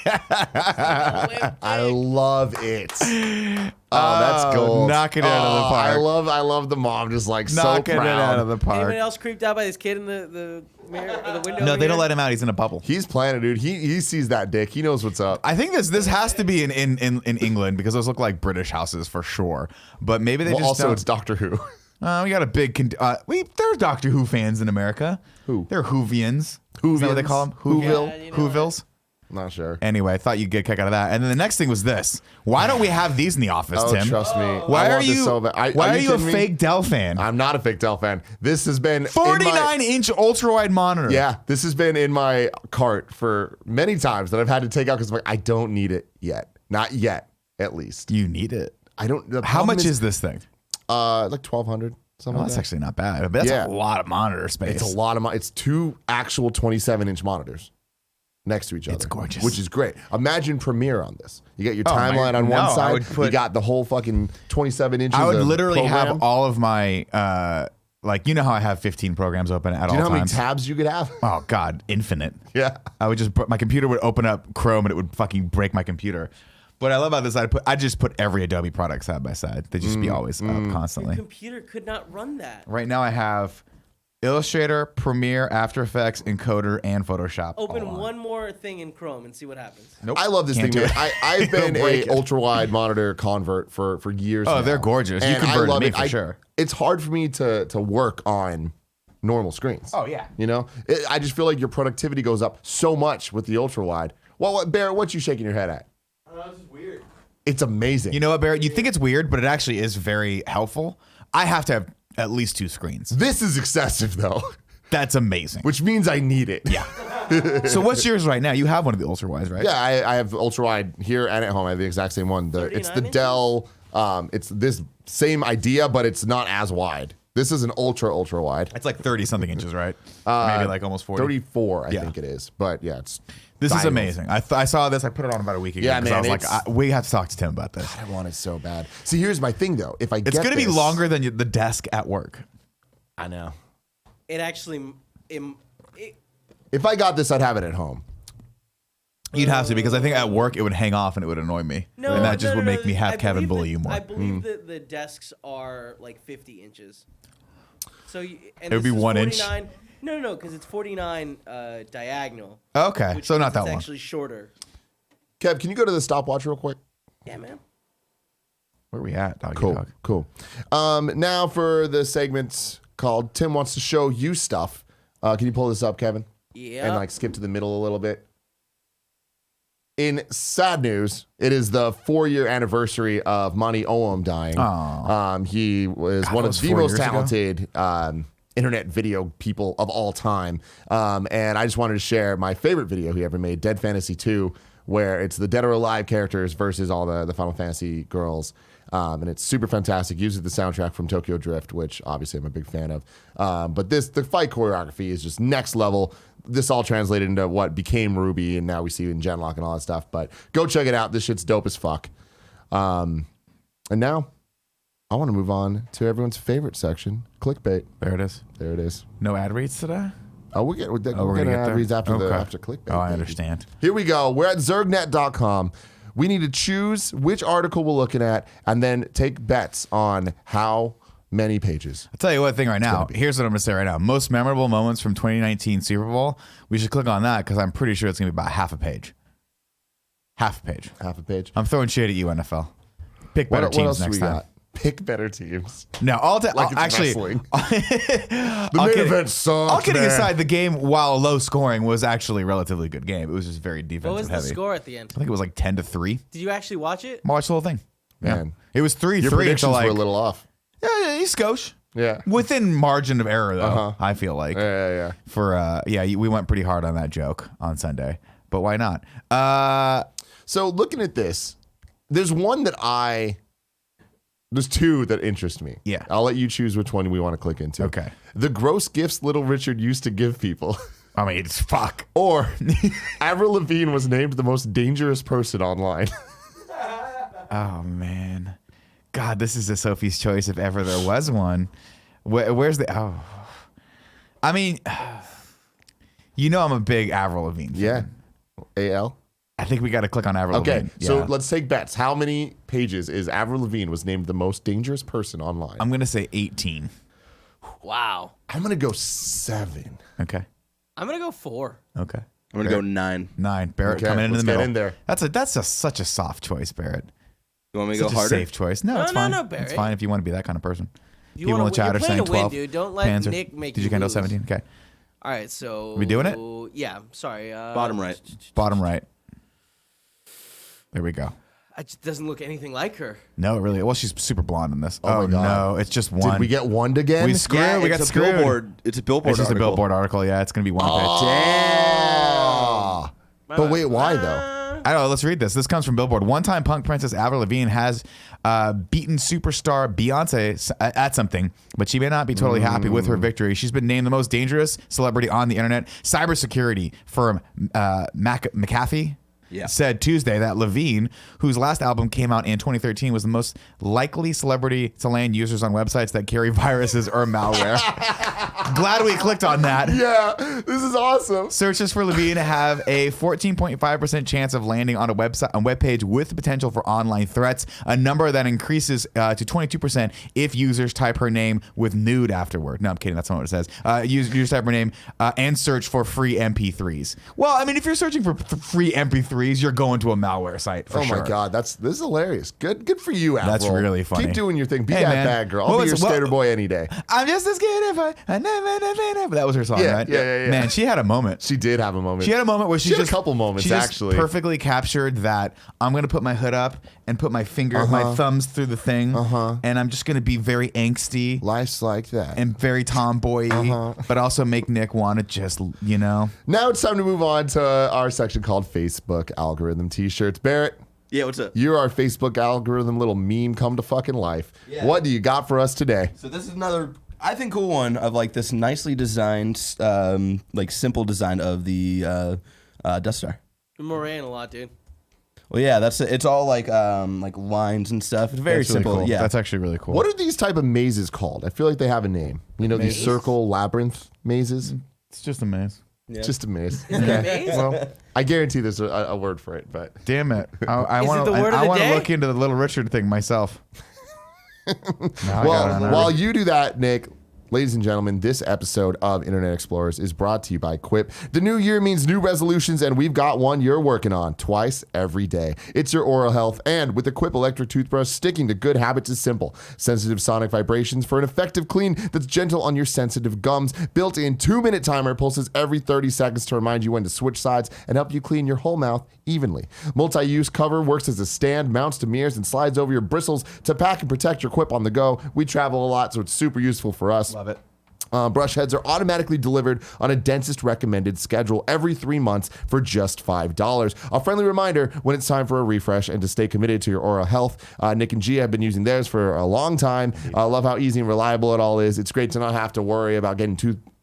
I love it. Oh, that's gold. Knock it out of the park. I love the mom just like knocking so proud. It out of the park. Anyone else creeped out by this kid in the mirror or the window? No, they don't let him out. He's in a bubble. He's playing it, dude. He sees that dick. He knows what's up. I think this has to be in England because those look like British houses for sure. But maybe they just also don't. It's Doctor Who. We got a big. There are Doctor Who fans in America. Who? They're Whovians. Whovians? Is that what they call them? Whoville? Whovilles? Not sure. Anyway, I thought you'd get a kick out of that. And then the next thing was this. Why don't we have these in the office, Tim? Trust me. Why are you a fake Dell fan? I'm not a fake Dell fan. This has been 49-inch ultra-wide monitor. Yeah, this has been in my cart for many times that I've had to take out because I'm like, I don't need it yet. Not yet, at least. You need it. I don't. How much is this thing? Like $1,200. Something like that's that. actually not bad. But that's a lot of monitor space. It's a lot of It's two actual 27-inch monitors next to each other. It's gorgeous. Which is great. Imagine Premiere on this. You get your timeline on one side. You got the whole fucking 27 inches. I would of literally program. have all of my, like, you know how I have 15 programs open at all times? Do you know how many tabs you could have? Oh, God, infinite. Yeah. I would my computer would open up Chrome and it would fucking break my computer. What I love about this, I just put every Adobe product side by side. They just be always up constantly. Your computer could not run that. Right now I have Illustrator, Premiere, After Effects, Encoder, and Photoshop. Open one more thing in Chrome and see what happens. Nope. I love this thing, man. I've been a ultra-wide monitor convert for years now. Oh, they're gorgeous. And you converted me for sure. It's hard for me to work on normal screens. Oh, yeah. You know? I just feel like your productivity goes up so much with the ultra-wide. Well, Barrett, what you shaking your head at? This is weird. It's amazing. You know what, Barrett? You think it's weird, but it actually is very helpful. I have to have at least 2 screens. This is excessive, though. That's amazing. Which means I need it. Yeah. So what's yours right now? You have one of the ultra wides, right? Yeah, I have ultra wide here and at home. I have the exact same one. It's the Dell. It's this same idea, but it's not as wide. This is an ultra wide. It's like 30 something inches, right? Maybe like almost 40. 34, I think it is. But yeah, it's. This is amazing. I saw this. I put it on about a week ago. Yeah, man. I was like, we have to talk to Tim about this. God, I want it so bad. See, here's my thing though. If I it's going to be longer than the desk at work. I know. It actually. If I got this, I'd have it at home. You'd have to, because I think at work it would hang off and it would annoy me. No, and that just would make me have Kevin bully that, you more. I believe that the desks are like 50 inches. So it would be 1 inch. No, because it's 49 diagonal. Okay, so not that it's long. Actually shorter. Kev, can you go to the stopwatch real quick? Yeah, man. Where are we at? Doggy Cool, dog. cool. Now for the segment called Tim Wants to Show You Stuff. Can you pull this up, Kevin? Yeah. And like skip to the middle a little bit. In sad news, it is the 4-year anniversary of Monty Oum dying. He was one of the most talented internet video people of all time. And I just wanted to share my favorite video he ever made, Dead Fantasy 2, where it's the Dead or Alive characters versus all the Final Fantasy girls. And it's super fantastic. Uses the soundtrack from Tokyo Drift, which obviously I'm a big fan of. But the fight choreography is just next level. This all translated into what became Ruby, and now we see it in Genlock and all that stuff. But go check it out. This shit's dope as fuck. And now I want to move on to everyone's favorite section, Clickbait. There it is. There it is. No ad reads today? Oh, we're going to ad reads after Clickbait. Oh, I understand. Here we go. We're at zergnet.com. We need to choose which article we're looking at and then take bets on how many pages. I'll tell you one thing right now. Here's what I'm going to say right now. Most memorable moments from 2019 Super Bowl. We should click on that because I'm pretty sure it's going to be about half a page. Half a page. Half a page. I'm throwing shade at you, NFL. Pick better teams next time. Pick better teams. No, actually, the main event sucked. All kidding aside, the game, while low scoring, was actually a relatively good game. It was just very defensive heavy. What was the score at the end? I think it was like 10-3. Did you actually watch it? I watched the whole thing. Man, yeah. It was 3-3. Your predictions were a little off. Yeah, he's skosh. Yeah. Within margin of error, though, I feel like. Yeah. We went pretty hard on that joke on Sunday, but why not? So looking at this, there's two that interest me. Yeah. I'll let you choose which one we want to click into. Okay. The gross gifts Little Richard used to give people. I mean, it's fuck. Or Avril Lavigne was named the most dangerous person online. Oh, man. God, this is a Sophie's Choice if ever there was one. Where's the... Oh. I mean, I'm a big Avril Lavigne fan. Yeah. AL? I think we got to click on Avril Lavigne. Okay, so let's take bets. How many pages is Avril Lavigne was named the most dangerous person online? I'm going to say 18. Wow. I'm going to go 7. Okay. I'm going to go 4. Okay. I'm going to go 9. 9. Barrett Okay, coming into the middle. Get in there. That's such a soft choice, Barrett. You want me to go Such harder? a safe choice. No, it's fine. No, Barrett. It's fine if you want to be that kind of person. People in the chat are saying 12. Dude. Don't let Panzer. Nick make Did you handle 17? Okay. All right, so... We doing it? Yeah, sorry. Bottom right. Bottom right. There we go. It just doesn't look anything like her. No, really. Well, she's super blonde in this. Oh my God. No, it's just one. Did we get one again? We screwed. Yeah, we got screwed. It's a billboard. It's just article. a billboard article. Yeah, it's gonna be one page. Oh. But wait, why though? I don't know. Let's read this. This comes from Billboard. One-time punk princess Avril Lavigne has beaten superstar Beyonce at something, but she may not be totally happy with her victory. She's been named the most dangerous celebrity on the internet. Cybersecurity firm McAfee said Tuesday that Lavigne, whose last album came out in 2013, was the most likely celebrity to land users on websites that carry viruses or malware. Glad we clicked on that. Yeah, this is awesome. Searches for Lavigne have a 14.5% chance of landing on a web page with potential for online threats, a number that increases to 22% if users type her name with nude afterward. No, I'm kidding. That's not what it says. Users type her name and search for free MP3s. Well, I mean, if you're searching for free MP3s, you're going to a malware site for sure. Oh my God, this is hilarious. Good for you, Avril. That's really funny. Keep doing your thing. Be that bad girl. I'll be your skater boy any day. I'm just as good if I never. That was her song, right? Yeah. Man, she had a moment. She did have a moment. She had a moment where she had just a couple moments she just actually. Perfectly captured that. I'm gonna put my hood up and put my my thumbs through the thing, and I'm just gonna be very angsty. Life's like that, and very tomboy-y, but also make Nick want to just Now it's time to move on to our section called Facebook Algorithm T-shirts. Barrett. Yeah, what's up? You're our Facebook algorithm little meme come to fucking life. Yeah. What do you got for us today? So this is another I think cool one of like this nicely designed, like simple design of the Death Star. Moran a lot, dude. Well, yeah, it's all like lines and stuff. It's very simple. Really cool. Yeah, that's actually really cool. What are these type of mazes called? I feel like they have a name. You know, these circle labyrinth mazes. It's just a maze. Yeah. Just a maze. Is it a maze? Well, I guarantee there's a word for it, but damn it, I want to look into the Little Richard thing myself. Well, while you do that, Nick, ladies and gentlemen, this episode of Internet Explorers is brought to you by Quip. The new year means new resolutions, and we've got one you're working on twice every day. It's your oral health, and with the Quip electric toothbrush, sticking to good habits is simple. Sensitive sonic vibrations for an effective clean that's gentle on your sensitive gums. Built-in 2-minute timer pulses every 30 seconds to remind you when to switch sides and help you clean your whole mouth evenly. Multi-use cover works as a stand, mounts to mirrors, and slides over your bristles to pack and protect your Quip on the go. We travel a lot, so it's super useful for us. Love it. Brush heads are automatically delivered on a dentist recommended schedule every 3 months for just $5. A friendly reminder when it's time for a refresh and to stay committed to your oral health. Nick and Gia have been using theirs for a long time. Love how easy and reliable it all is. It's great to not have to worry about getting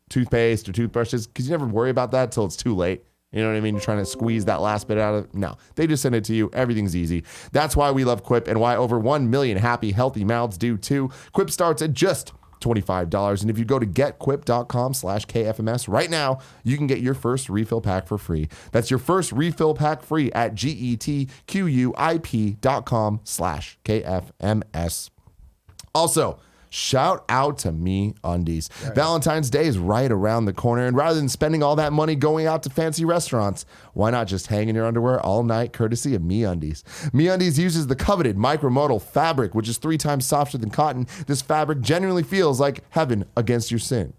toothpaste or toothbrushes because you never worry about that till it's too late. You know what I mean? You're trying to squeeze that last bit out of it. No, they just send it to you. Everything's easy. That's why we love Quip and why over 1 million happy, healthy mouths do too. Quip starts at just $25. And if you go to getquip.com/KFMS right now, you can get your first refill pack for free. That's your first refill pack free at getquip.com/KFMS. Also, shout out to Me Undies. Right. Valentine's Day is right around the corner, and rather than spending all that money going out to fancy restaurants, why not just hang in your underwear all night courtesy of Me Undies? Me Undies uses the coveted micromodal fabric, which is 3 times softer than cotton. This fabric genuinely feels like heaven against your skin.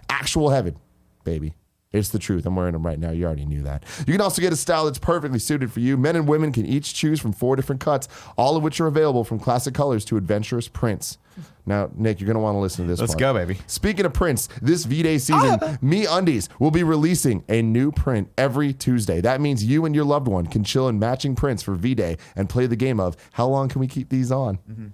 Actual heaven, baby. It's the truth. I'm wearing them right now. You already knew that. You can also get a style that's perfectly suited for you. Men and women can each choose from 4 different cuts, all of which are available from classic colors to adventurous prints. Now, Nick, you're going to want to listen to this Let's part. go, baby. Speaking of prints, this V-Day season, Me Undies will be releasing a new print every Tuesday. That means you and your loved one can chill in matching prints for V-Day and play the game of how long can we keep these on? Mm-hmm.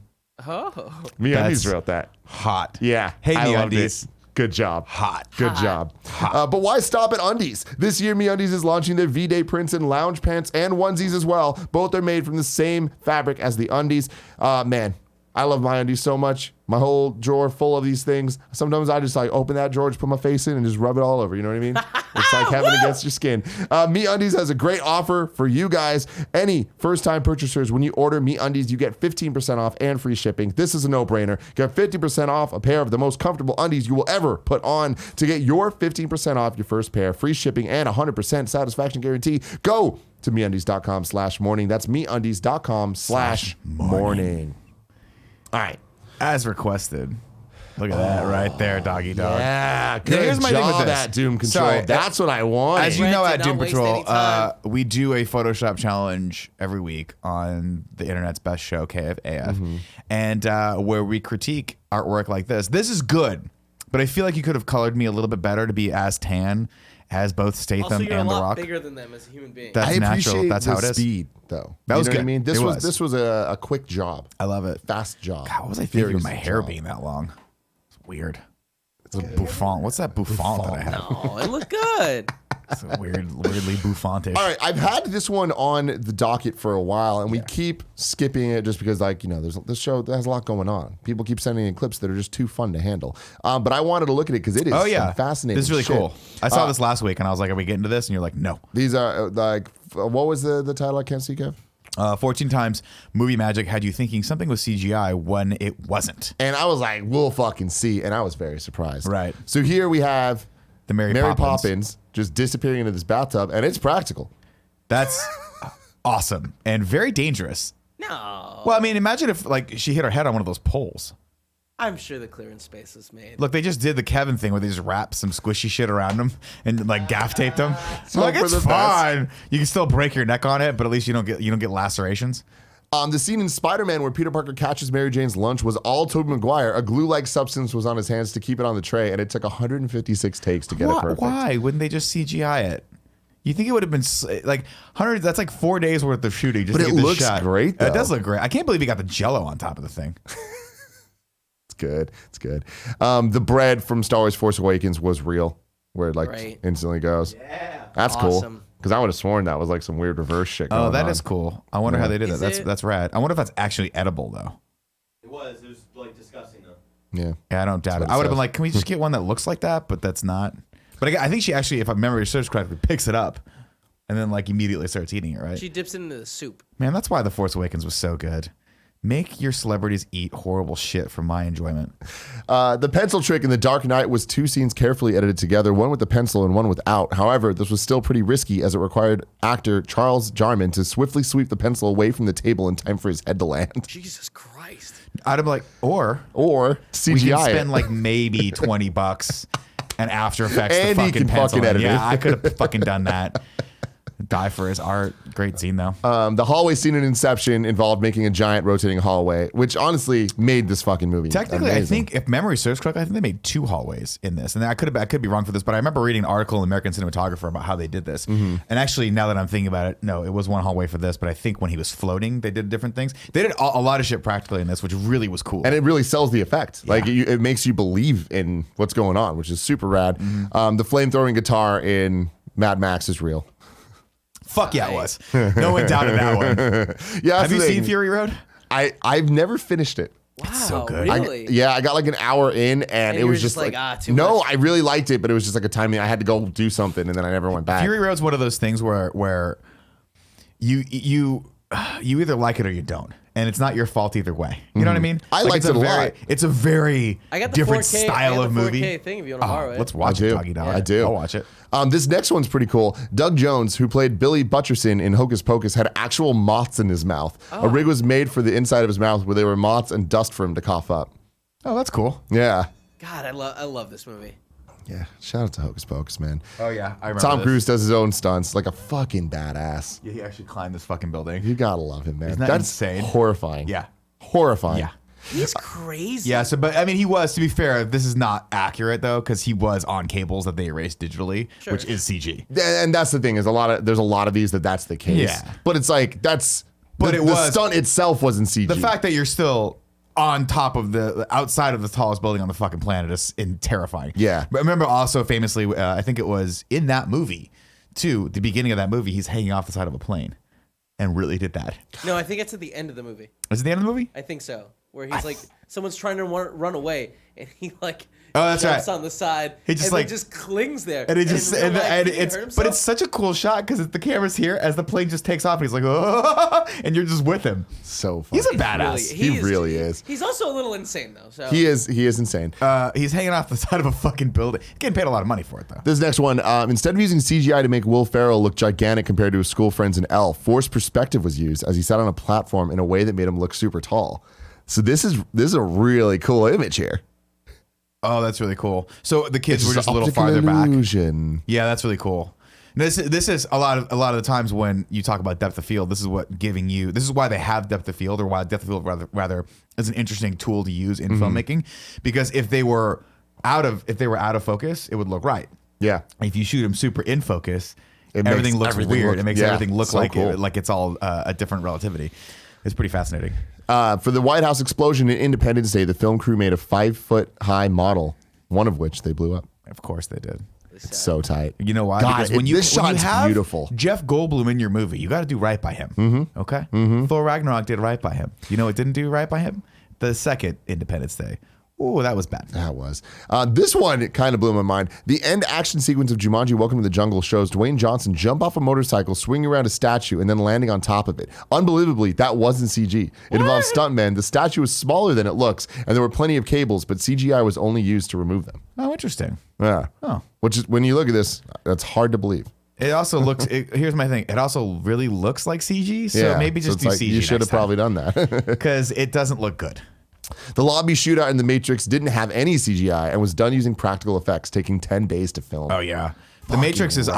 Oh. Me Undies wrote that. Hot. Yeah. Hey, I Me loved Undies. it. Good job. Hot. Good job. But why stop at Undies? This year, Me Undies is launching their V-Day prints in lounge pants and onesies as well. Both are made from the same fabric as the undies. Man, I love my undies so much. My whole drawer full of these things. Sometimes I just like open that drawer, just put my face in and just rub it all over. You know what I mean? It's like heaven against your skin. Me Undies has a great offer for you guys. Any first-time purchasers, when you order Me Undies, you get 15% off and free shipping. This is a no-brainer. Get 50% off a pair of the most comfortable undies you will ever put on. To get your 15% off your first pair, free shipping, and 100% satisfaction guarantee, go to meundies.com/morning. That's meundies.com/morning. All right. As requested. Look at that right there, doggy dog. Yeah, good Here's my thing with job this. at Doom Control. Sorry, That's what I want. As you know, Brent at did Doom not waste Patrol, any time. we do a Photoshop challenge every week on the internet's best show, KFAF, and where we critique artwork like this. This is good, but I feel like you could have colored me a little bit better to be as tan as both Statham Also, you're a and The lot Rock. bigger than them as a human being. That's I natural. appreciate That's the how it is. speed, though. That You was know good. what I mean? This It was was. this was a quick job, I love it. fast job. God, what was I thinking of my Furious hair job. being that long? It's weird. It's a bouffant. What's that bouffant that I have? Oh, it looked good. It's a weirdly bouffantish. All right, I've had this one on the docket for a while, and we keep skipping it just because, like, you know, there's this show that has a lot going on. People keep sending in clips that are just too fun to handle. But I wanted to look at it because it is some fascinating. This is really shit. cool. I saw this last week, and I was like, "Are we getting to this?" And you're like, "No." These are like, what was the title? I can't see, Kev. 14 times movie magic had you thinking something was CGI when it wasn't. And I was like, we'll fucking see. And I was very surprised. Right. So here we have The Mary Poppins just disappearing into this bathtub, and it's practical. That's awesome and very dangerous. No. Well, I mean, imagine if like she hit her head on one of those poles. I'm sure the clearance space is made. Look, they just did the Kevin thing where they just wrapped some squishy shit around them and like gaff taped them. So Like for it's the fine. You can still break your neck on it, but at least you don't get lacerations. The scene in Spider-Man where Peter Parker catches Mary Jane's lunch was all Tobey Maguire. A glue-like substance was on his hands to keep it on the tray, and it took 156 takes to get it perfect. Why wouldn't they just CGI it? You think it would have been like 100? That's like 4 days worth of shooting. Just But to it get this looks shot. great, though. It does look great. I can't believe he got the Jello on top of the thing. It's good. It's good. The bread from Star Wars Force Awakens was real, where it like instantly goes. Yeah. That's awesome. Cool. Because I would have sworn that was like some weird reverse shit going on. Oh, that is cool. I wonder how they did that. That's rad. I wonder if that's actually edible, though. It was like disgusting, though. Yeah. Yeah, I don't doubt it. I would have been like, can we just get one that looks like that? But that's not. But I think she actually, if I remember serves correctly, picks it up and then like immediately starts eating it, right? She dips it into the soup. Man, that's why The Force Awakens was so good. Make your celebrities eat horrible shit for my enjoyment. The pencil trick in The Dark Knight was 2 scenes carefully edited together, one with the pencil and one without. However, this was still pretty risky as it required actor Charles Jarman to swiftly sweep the pencil away from the table in time for his head to land. Jesus Christ. I'd be like, or CGI we can spend like maybe $20 and After Effects the fucking pencil. Yeah, I could have fucking done that. Die for his art. Great scene, though. The hallway scene in Inception involved making a giant rotating hallway, which honestly made this fucking movie technically amazing. I think, if memory serves correctly, I think they made 2 hallways in this. And I could be wrong for this, but I remember reading an article in American Cinematographer about how they did this. And actually, now that I'm thinking about it, no, it was 1 hallway for this, but I think when he was floating, they did different things. They did a lot of shit practically in this, which really was cool. And it really sells the effect. Yeah. Like, it makes you believe in what's going on, which is super rad. The flame-throwing guitar in Mad Max is real. Fuck yeah, it was. No one doubted that one. Yeah, have you seen Fury Road? I've never finished it. Wow, it's so good. Really? I got like an hour in, and it was just like too much. I really liked it, but it was just like a timing. I had to go do something, and then I never went back. Fury Road's one of those things where you either like it or you don't. And it's not your fault either way. You know what I mean? I liked it a lot. It's a very different 4K, style of movie. 4K thing if you want to borrow it. Let's watch it, Doggy Dog. I do. I'll watch it. This next one's pretty cool. Doug Jones, who played Billy Butcherson in Hocus Pocus, had actual moths in his mouth. A rig was made for the inside of his mouth where there were moths and dust for him to cough up. Oh, that's cool. Yeah. God, I love this movie. Yeah, shout out to Hocus Pocus, man. Oh, yeah. I remember Tom Cruise does his own stunts like a fucking badass. Yeah, he actually climbed this fucking building. You gotta love him, man. Isn't that insane? Horrifying. Yeah. Horrifying. Yeah. He's crazy. Yeah, but I mean, he was, to be fair, this is not accurate, though, because he was on cables that they erased digitally, which is CG. And that's the thing, is there's a lot of these that's the case. Yeah. But it's like, the stunt itself wasn't CG. The fact that you're still on top of the outside of the tallest building on the fucking planet is terrifying. Yeah. But remember also famously, I think it was in that movie, too, the beginning of that movie, he's hanging off the side of a plane and really did that. No, I think it's at the end of the movie. Is it the end of the movie? I think so. Where he's like, someone's trying to run away, and he like that's jumps right. on the side. He just and like just clings there. And it just and it's but it's such a cool shot because the camera's here as the plane just takes off and he's like, oh, and you're just with him. So funny. He's a badass. He really is. He's also a little insane though. So he is insane. He's hanging off the side of a fucking building. Getting paid a lot of money for it though. This next one, instead of using CGI to make Will Ferrell look gigantic compared to his school friends in Elle, forced perspective was used as he sat on a platform in a way that made him look super tall. So this is a really cool image here. Oh, that's really cool. So the kids were just a little farther illusion. back. Yeah, that's really cool. This is a lot of the times when you talk about depth of field. This is why they have depth of field, or why depth of field rather is an interesting tool to use in filmmaking. Because if they were out of focus, it would look right. Yeah. If you shoot them super in focus, everything looks weird. It makes everything look so like it's all a different relativity. It's pretty fascinating. For the White House explosion in Independence Day, the film crew made a 5-foot-high model, one of which they blew up. Of course they did. It's so tight. You know why? God, because when you have beautiful. Jeff Goldblum in your movie, you got to do right by him. Okay? Thor Ragnarok did right by him. You know what didn't do right by him? The second Independence Day. Oh, that was bad. That was. This one, it kind of blew my mind. The end action sequence of Jumanji Welcome to the Jungle shows Dwayne Johnson jump off a motorcycle, swinging around a statue, and then landing on top of it. Unbelievably, that wasn't CG. It involved stuntmen. The statue was smaller than it looks, and there were plenty of cables, but CGI was only used to remove them. Oh, interesting. Yeah. Oh. Which is, when you look at this, that's hard to believe. It also looks, here's my thing. It also really looks like CG, so maybe just do CG. You should have probably done that. Because it doesn't look good. The lobby shootout in The Matrix didn't have any CGI and was done using practical effects, taking 10 days to film. Oh yeah, The Matrix is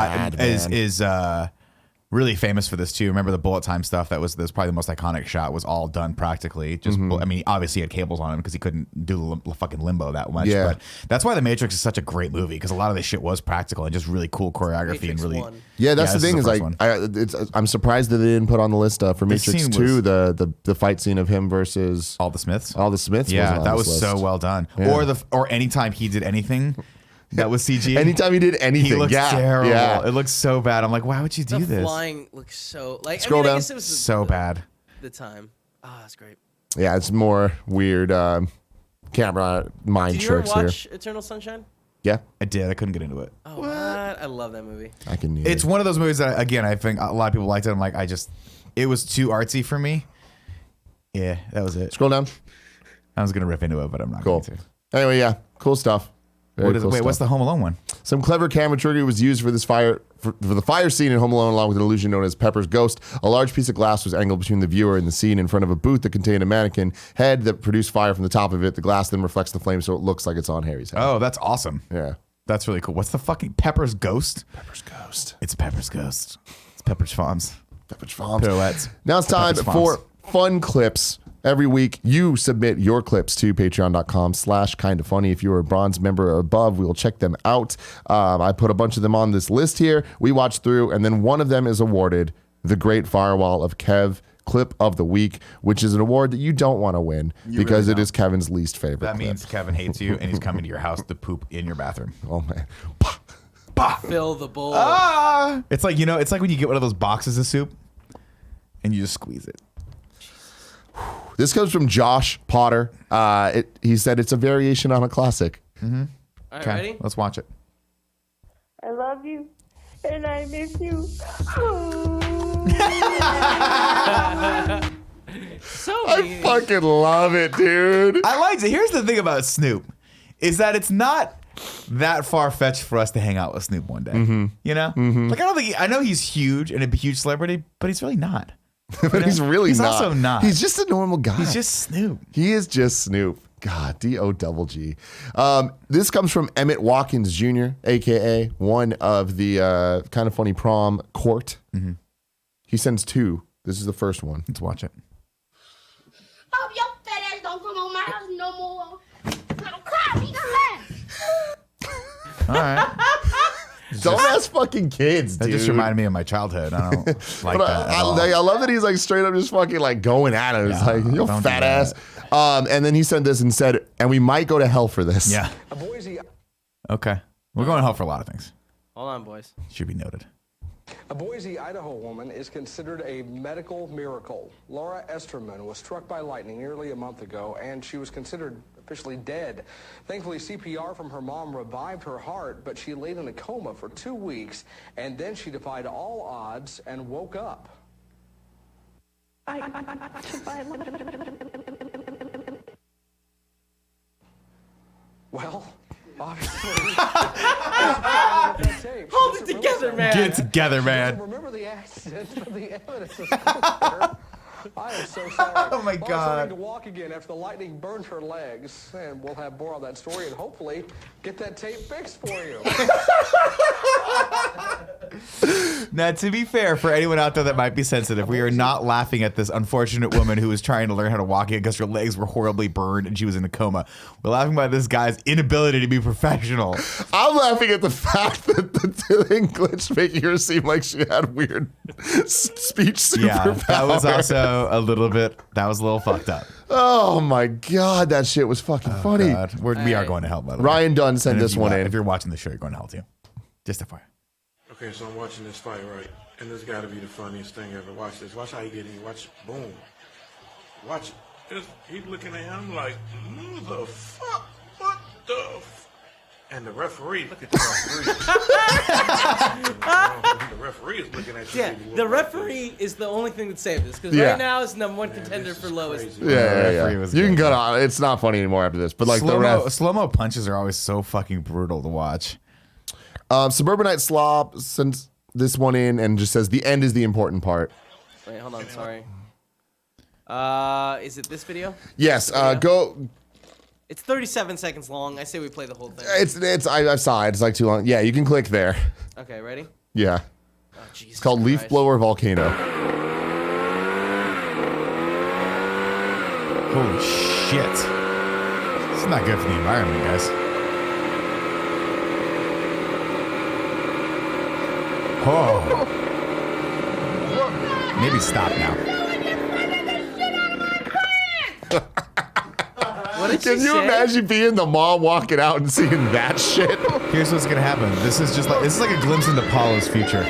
really famous for this too. Remember the bullet time stuff? That was probably the most iconic shot. Was all done practically. Just I mean, obviously he had cables on him because he couldn't do the fucking limbo that much. Yeah. But that's why The Matrix is such a great movie, because a lot of this shit was practical and just really cool choreography. Matrix and really 1. Yeah, that's the thing is like I'm surprised that they didn't put on the list for Matrix 2 the fight scene of him versus all the Smiths. All the Smiths. Yeah, that was so well done. Yeah. Or anytime he did anything. That was CG. Anytime he did anything, he looks terrible. Yeah. It looks so bad. I'm like, why would you do this? The flying looks so like. Scroll down. I guess it was so bad. The time. That's great. Yeah, it's more weird camera mind Did you tricks ever watch here. Eternal Sunshine? Yeah, I did. I couldn't get into it. Oh, what? I love that movie. I can. It's one of those movies that, again, I think a lot of people liked it. I'm like, it was too artsy for me. Yeah, that was it. Scroll down. I was gonna rip into it, but I'm not going to. Anyway, yeah, cool stuff. What's the Home Alone one? Some clever camera trickery was used for this for the fire scene in Home Alone, along with an illusion known as Pepper's ghost. A large piece of glass was angled between the viewer and the scene in front of a booth that contained a mannequin head that produced fire from the top of it. The glass then reflects the flame, so it looks like it's on Harry's head. Oh, that's awesome. Yeah. That's really cool. What's the fucking Pepper's ghost? Pepper's ghost. It's Pepper's ghost. It's Pepper's Farms. Pepper's Farms. Pirouettes. Now it's time for Fun Clipz. Every week, you submit your clips to patreon.com/kindafunny. If you're a bronze member or above, we will check them out. I put a bunch of them on this list here. We watch through, and then one of them is awarded the Great Firewall of Kev Clip of the Week, which is an award that you don't want to win because it is Kevin's least favorite. That means Kevin hates you, and he's coming to your house to poop in your bathroom. Oh, man. Fill the bowl. It's like, it's like when you get one of those boxes of soup, and you just squeeze it. This comes from Josh Potter. He said it's a variation on a classic. All right, ready? Let's watch it. I love you, and I miss you. I fucking love it, dude. I liked it. Here's the thing about Snoop, is that it's not that far-fetched for us to hang out with Snoop one day. You know? Like, I know he's huge and a huge celebrity, but he's really not. But he's really he's not. Also not. He's just a normal guy. He's just Snoop. He is just Snoop. God, D-O-double-G. This comes from Emmett Watkins Jr., a.k.a. one of the Kind of Funny prom court. He sends 2. This is the first one. Let's watch it. Hope your fat ass don't come on my house no more. Little crap, he got left. All right. Don't ask fucking kids, dude. That just reminded me of my childhood. I don't like that at all. I love that he's like straight up just fucking like going at him. It's like, you fat ass. And then he sent this and said, and we might go to hell for this. Yeah. Okay. We're going to hell for a lot of things. Hold on, boys. Should be noted. A Boise, Idaho woman is considered a medical miracle. Laura Esterman was struck by lightning nearly a month ago, and she was considered officially dead. Thankfully, CPR from her mom revived her heart, but she laid in a coma for 2 weeks, and then she defied all odds and woke up. Well, obviously. Hold it together, man. Get it together, man. Remember the accident, but the evidence is clear. I am so sorry. Oh my God. Learning to walk again after the lightning burned her legs, and we'll have more on that story and hopefully get that tape fixed for you. Now, to be fair, for anyone out there that might be sensitive, we are not laughing at this unfortunate woman who was trying to learn how to walk again because her legs were horribly burned and she was in a coma. We're laughing about this guy's inability to be professional. I'm laughing at the fact that the thing glitched, making her seem like she had weird speech superpowers. That was also a little fucked up. Oh my God, that shit was fucking funny. God. We are going to hell, by the way. Ryan Dunn sent this one in. If you're watching the show, you're going to hell too. Just a fire. Okay, so I'm watching this fight, right? And this got to be the funniest thing ever. Watch this. Watch how he get in. Watch, boom. Watch it. He's looking at him like, who the fuck? What the And the referee, look at the referee. The referee is looking at you. Yeah, the referee is the only thing that saved this because right now it's #1 contender for lowest. Yeah. You can cut on. It's not funny anymore after this. But like slow-mo punches are always so fucking brutal to watch. Suburbanite Slob sends this one in and just says the end is the important part. Wait, hold on, sorry. Is it this video? Yes. Go. It's 37 seconds long. I say we play the whole thing. I saw it. It's like too long. Yeah, you can click there. Okay, ready? Yeah. It's called Leaf Blower Volcano. Holy shit. This is not good for the environment, guys. Oh. Maybe stop now. What did Can you imagine being the mom walking out and seeing that shit? Here's what's gonna happen. This is like a glimpse into Paula's future.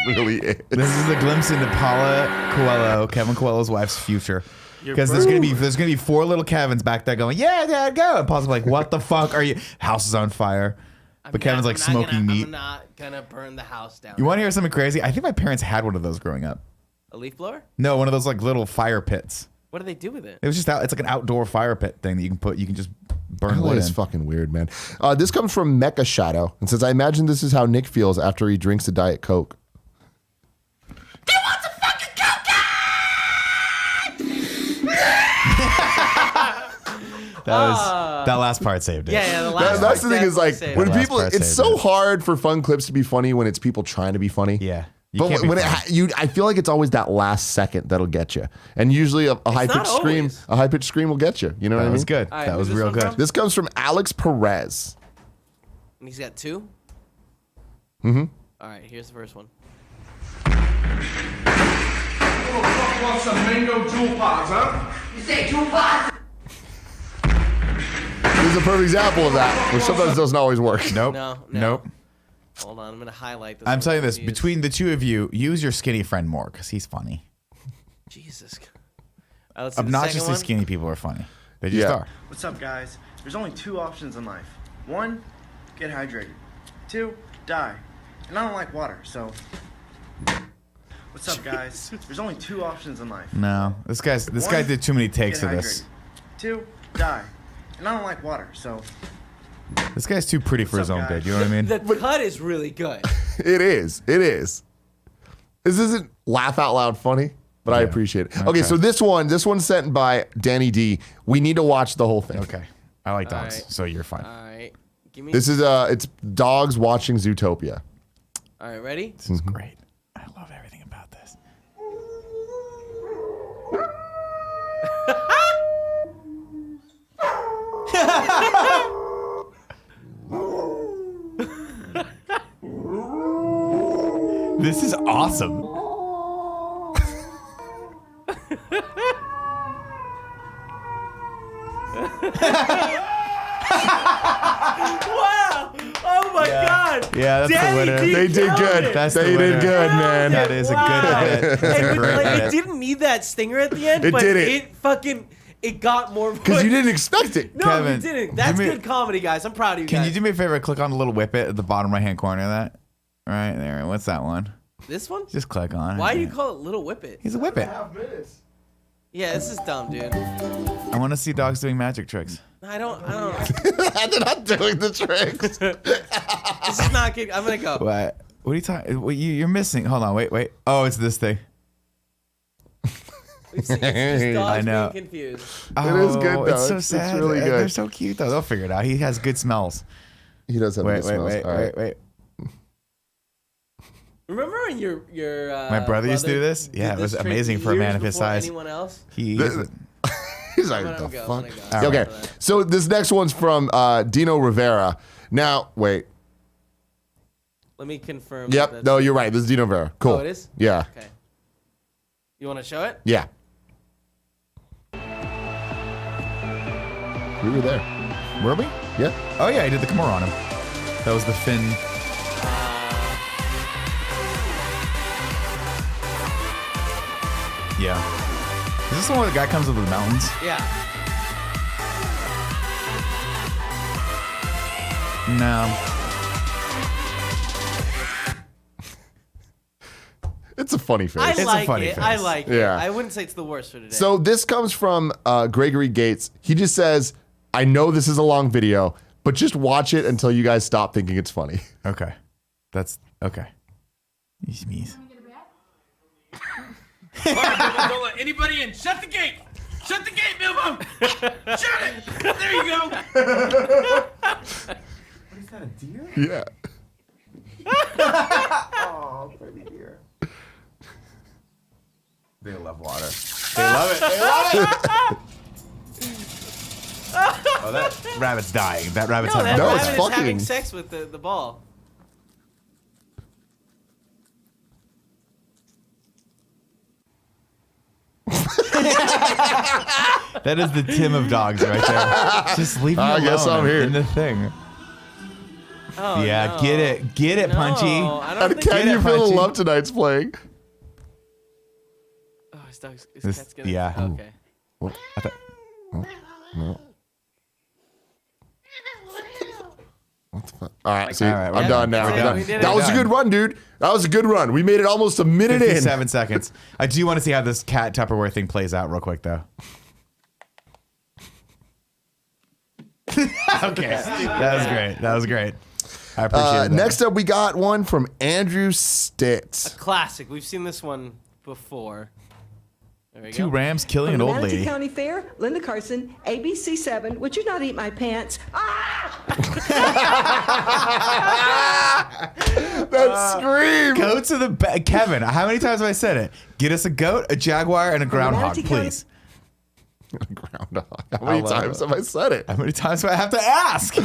It really is. This is a glimpse into Paula Coelho, Kevin Coelho's wife's future. Because there's gonna be 4 little Kevins back there going, yeah, Dad, go. And Paula's like, what the fuck are you? House is on fire. But Kevin's like smoking meat. I'm not gonna burn the house down. You want to hear something crazy? I think my parents had one of those growing up. A leaf blower? No, one of those like little fire pits. What do they do with it? It was just it's like an outdoor fire pit thing that you can just burn wood in. It's fucking weird, man. This comes from Mecha Shadow and says, I imagine this is how Nick feels after he drinks a Diet Coke. They want some fucking That last part saved it. Yeah, the last part. That's the thing is like when people, part it's saved so it. hard for FunClipz to be funny when it's people trying to be funny. Yeah. But when I feel like it's always that last second that'll get you, and usually a high pitched scream, will get you. You know what I mean? That was good. Right, that was who's real this one good. from? This comes from Alex Perez. And he's got 2? Mm-hmm. All right, here's the first one. Want some mango jewel pods, huh? You say jewel pods? This is a perfect example of that, which sometimes doesn't always work. Nope. No. Nope. Hold on, I'm gonna highlight this. I'm telling you this, between the two of you, use your skinny friend more because he's funny. Jesus. Let's see the Obnoxiously second one. skinny people are funny. They just are. What's up, guys? There's only 2 options in life. 1, get hydrated. 2, die. And I don't like water, so... What's up, guys? There's only 2 options in life. No, this guy did too many takes of Get this. hydrated. 2, die. And I don't like water, so... This guy's too pretty for his own good. You know what I mean? The cut is really good. It is. It is. This isn't laugh out loud funny, but I appreciate it. Okay, so this one's sent by Danny D. We need to watch the whole thing. Okay. I like All dogs, right. so you're fine. All right. Give me. This is it's dogs watching Zootopia. All right, ready? This is great. I love everything about this. This is awesome. Wow! Oh my God! Yeah, that's Danny the winner. D They did killed good. it. That's They the winner. did good, man. That is a good edit. That's a And great like, edit. it didn't need that stinger at the end, It but didn't. it got more. Because you didn't expect it. No, Kevin, you didn't. That's do me- good comedy, guys. I'm proud of you Can guys. you do me a favor? Click on the little whippet at the bottom right-hand corner of that. Right there. What's that one? This one? Just click on it. Why do you call it Little Whippet? He's a whippet. Yeah, this is dumb, dude. I want to see dogs doing magic tricks. I don't. They're not doing the tricks. This is not good. I'm gonna go. What? What are you talking? You're missing. Hold on. Wait. Oh, it's this thing. It's just dogs I know. being confused. It is good, though. It's so It's sad. really good. They're so cute, though. They'll figure it out. He has good smells. He does have good smells. All right. Wait. Remember when your My brother used to do this? did Yeah, it was this trick amazing for a man years of his before size. Anyone else? He's like, I'm the gonna fuck? go. Okay, so this next one's from Dino Rivera. Now, wait. Let me confirm. Yep. that No, you're right. This is Dino Rivera. Cool. Oh, it is? Yeah. Okay. You want to show it? Yeah. We were there. Were we? Yeah. Oh yeah, I did the Kimura on him. That was the fin. Yeah. Is this the one where the guy comes over the mountains? Yeah. No. It's a funny face. I like funny it. face. I like it. Yeah. I wouldn't say it's the worst for today. So this comes from Gregory Gates. He just says, I know this is a long video, but just watch it until you guys stop thinking it's funny. Okay. That's okay. You sneeze. Don't let anybody in. Shut the gate. Shut the gate, Bilbo. Shut it. There you go. What is that, a deer? Yeah. Oh, pretty dear. They love water. They love it. They love it. Oh, that rabbit's dying. That rabbit's having having sex with the ball. That is the Tim of dogs right there. Just leave me alone. I guess I'm here. In the thing. Oh, yeah, no. Get it, Punchy. Can you feel the love tonight's playing? Oh, his cat's gonna. Yeah. Okay. What? No. What the fuck? All right, see, I'm done now. That was a good run, dude. That was a good run. We made it almost a minute 57 in. seconds. I do want to see how this cat Tupperware thing plays out real quick, though. Okay. That was great. I appreciate it. Next up, we got one from Andrew Stitz. A classic. We've seen this one before. There we Two go. Rams killing an old Manatee lady. County Fair, Linda Carson, ABC 7. Would you not eat my pants? That scream. Goats are the best. Kevin, how many times have I said it? Get us a goat, a jaguar, and a groundhog, please. Groundhog. How many times have I said it? How many times do I have to ask?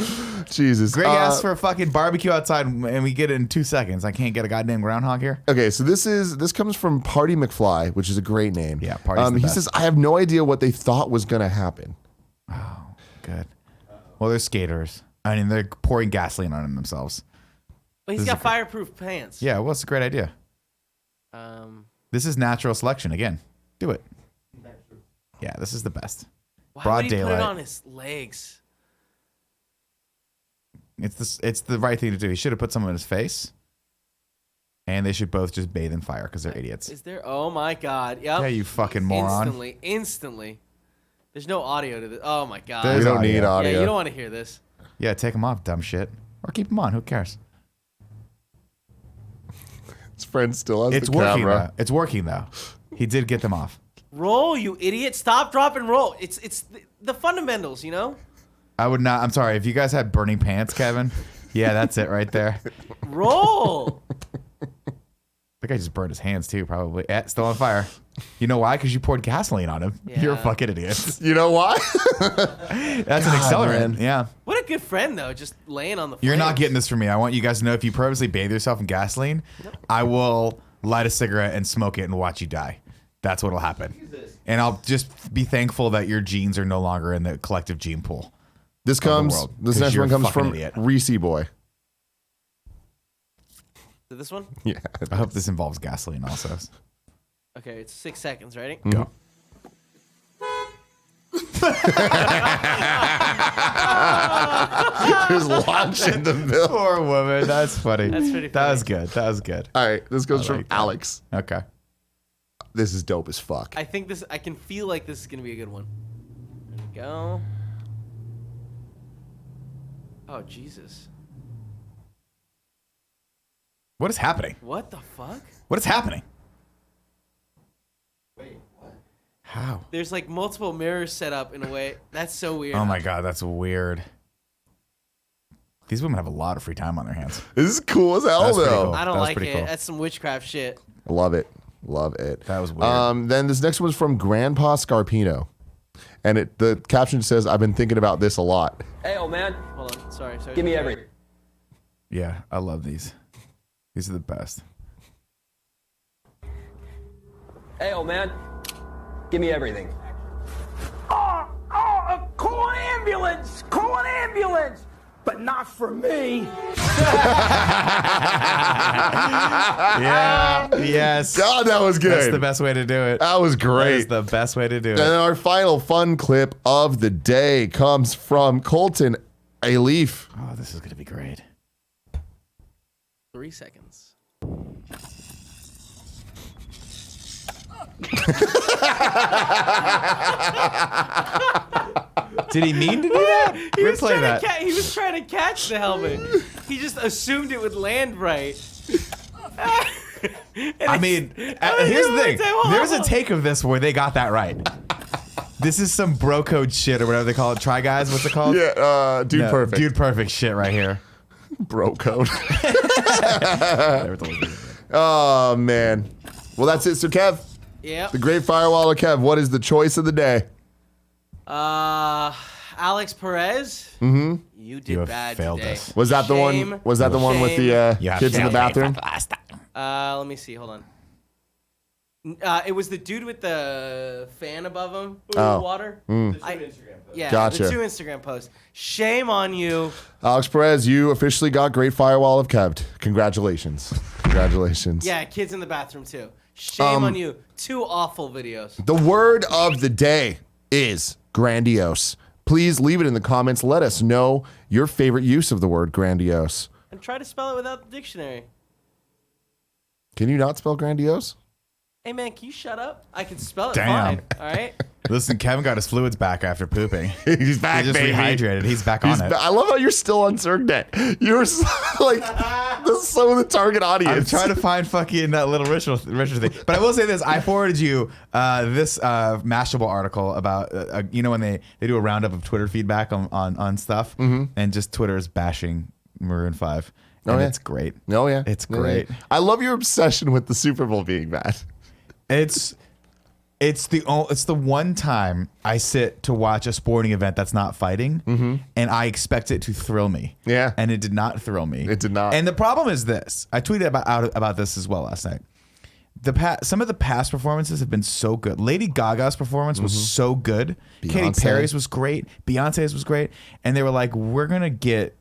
Jesus. Greg asked for a fucking barbecue outside, and we get it in 2 seconds. I can't get a goddamn groundhog here. Okay, so this comes from Party McFly, which is a great name. Yeah, Party's the He best. says, I have no idea what they thought was going to happen. Oh, good. Well, they're skaters. I mean, they're pouring gasoline on themselves. But he's got fireproof pants. Yeah, well, it's a great idea. This is natural selection again. Do it. Yeah, this is the best. Why Broad would he daylight. put it on his legs? It's the right thing to do. He should have put some on his face. And they should both just bathe in fire because they're idiots. Is there? Oh my God! Yep. Yeah, you fucking moron. Instantly. There's no audio to this. Oh my God! There's We don't need audio. Yeah, you don't want to hear this. Yeah, take them off, dumb shit. Or keep them on. Who cares? His friend still has It's the working camera. though. It's working though. He did get them off. Roll, you idiot! Stop, drop, and roll. It's the fundamentals, you know. I would not. I'm sorry. If you guys had burning pants, Kevin, yeah, that's it right there. Roll. The guy just burned his hands too, probably. Still on fire. You know why? Because you poured gasoline on him. Yeah. You're a fucking idiot. You know why? That's an accelerant. Man. Yeah. What a good friend, though. Just laying on the floor. You're not getting this from me. I want you guys to know if you purposely bathe yourself in gasoline, I will light a cigarette and smoke it and watch you die. That's what'll happen. And I'll just be thankful that your genes are no longer in the collective gene pool. This next one comes from Reese Boy. Is it this one? Yeah. I hope this involves gasoline also. Okay, it's 6 seconds. Ready? Go. Just launching the bill. Poor woman. That's funny. That's pretty funny. That was good. That was good. All right, this goes from Alex. Okay. This is dope as fuck. I think I can feel like this is going to be a good one. There we go. Oh, Jesus. What is happening? What the fuck? What is happening? How? There's like multiple mirrors set up in a way. That's so weird. Oh my God, that's weird. These women have a lot of free time on their hands. This is cool as hell, That's pretty though. cool. I don't That was like pretty it. cool. That's some witchcraft shit. Love it. Love it. That was weird. Then this next one's from Grandpa Scarpino. And the caption says, I've been thinking about this a lot. Hey, old man. Hold on. Sorry. Give me every. Yeah, I love these. These are the best. Hey, old man. Give me everything. Call an ambulance! Call an ambulance! But not for me. Yeah. Yes. God, that was good. That's the best way to do it. That was great. That is the best way to do And it. our final fun clip of the day comes from Colton A. Leaf. Oh, this is going to be great. 3 seconds. Did he mean to do that? He was, Replay that. he was trying to catch the helmet. He just assumed it would land right. I mean, here's the thing. There's a take of this where they got that right. This is some bro code shit or whatever they call it. Try Guys, what's it called? Yeah, Dude Perfect. Dude Perfect shit right here. Bro code. Oh, man. Well, that's it. So, Kev. Yep. The Great Firewall of Kev. What is the choice of the day? Alex Perez. Mm-hmm. You did bad today. Was that the one? Was that the one with the kids in the bathroom? Let me see. Hold on. It was the dude with the fan above him. Water. Gotcha. The 2 Instagram posts. Shame on you. Alex Perez, you officially got Great Firewall of Kev. Congratulations. Congratulations. Yeah, kids in the bathroom too. Shame on you. 2 awful videos. The word of the day is grandiose. Please leave it in the comments. Let us know your favorite use of the word grandiose. And try to spell it without the dictionary. Can you not spell grandiose? Hey man, can you shut up? I can spell it Damn. fine. All right. Listen, Kevin got his fluids back after pooping. He's back, He just baby. rehydrated. He's back on it. I love how you're still on Cirque Day. You're like, this is so the target audience. I'm trying to find fucking that little Richard thing. But I will say this. I forwarded you this Mashable article about, when they do a roundup of Twitter feedback on stuff. And just Twitter's bashing Maroon 5. And it's great. Oh, yeah. It's great. I love your obsession with the Super Bowl being bad. It's the one time I sit to watch a sporting event that's not fighting, and I expect it to thrill me. Yeah, and it did not thrill me. It did not. And the problem is this: I tweeted about this as well last night. Some of the past performances have been so good. Lady Gaga's performance was so good. Katy Perry's was great. Beyonce's was great, and they were like, "We're gonna get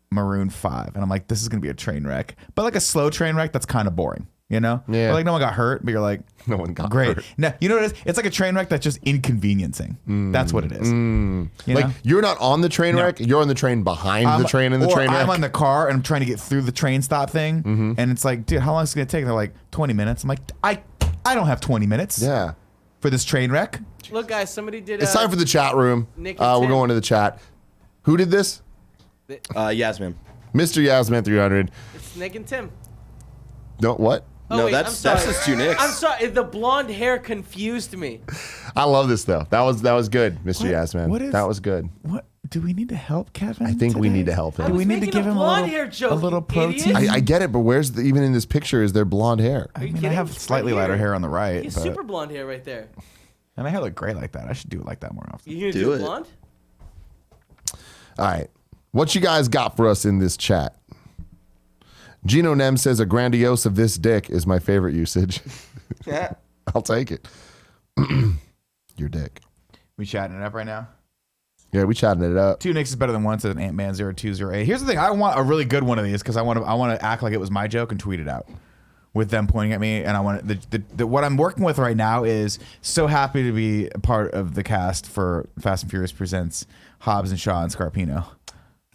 Maroon 5," and I'm like, "This is gonna be a train wreck," but like a slow train wreck that's kind of boring. You know? Yeah. Or like no one got hurt, but you're like, no one got great. hurt. No, you know what it is? It's like a train wreck that's just inconveniencing. That's what it is. You know? You're not on the train wreck, you're on the train behind the train in the train wreck. I'm on the car and I'm trying to get through the train stop thing. And it's like, dude, how long is it going to take? And they're like, 20 minutes. I'm like, I don't have 20 minutes for this train wreck. Look, guys, somebody did. It's time for the chat room. Nick we're going to the chat. Who did this? Yasmin. Mr. Yasmin 300. It's Nick and Tim. No, what? Oh, no, wait, that's just 2 Nicks. I'm sorry. The blonde hair confused me. I love this though. That was good, Mr. Yasmin. That was good. What do we need to help Kevin? I think we need to help him. Do we need to give him a little protein? I get it, but where's even in this picture is there blonde hair? I mean, I have slightly lighter hair on the right. He's but super blonde hair right there. And my hair look great like that. I should do it like that more often. You gonna do it blonde? All right. What you guys got for us in this chat? Gino Nem says a grandiose of this dick is my favorite usage. Yeah. I'll take it. Your dick. We chatting it up right now? Yeah, we chatting it up. 2 Nicks is better than 1, says Ant-Man 0208. Here's the thing. I want a really good one of these because I want to act like it was my joke and tweet it out with them pointing at me. And I want what I'm working with right now is so happy to be a part of the cast for Fast and Furious Presents Hobbs and Shaw and Scarpino.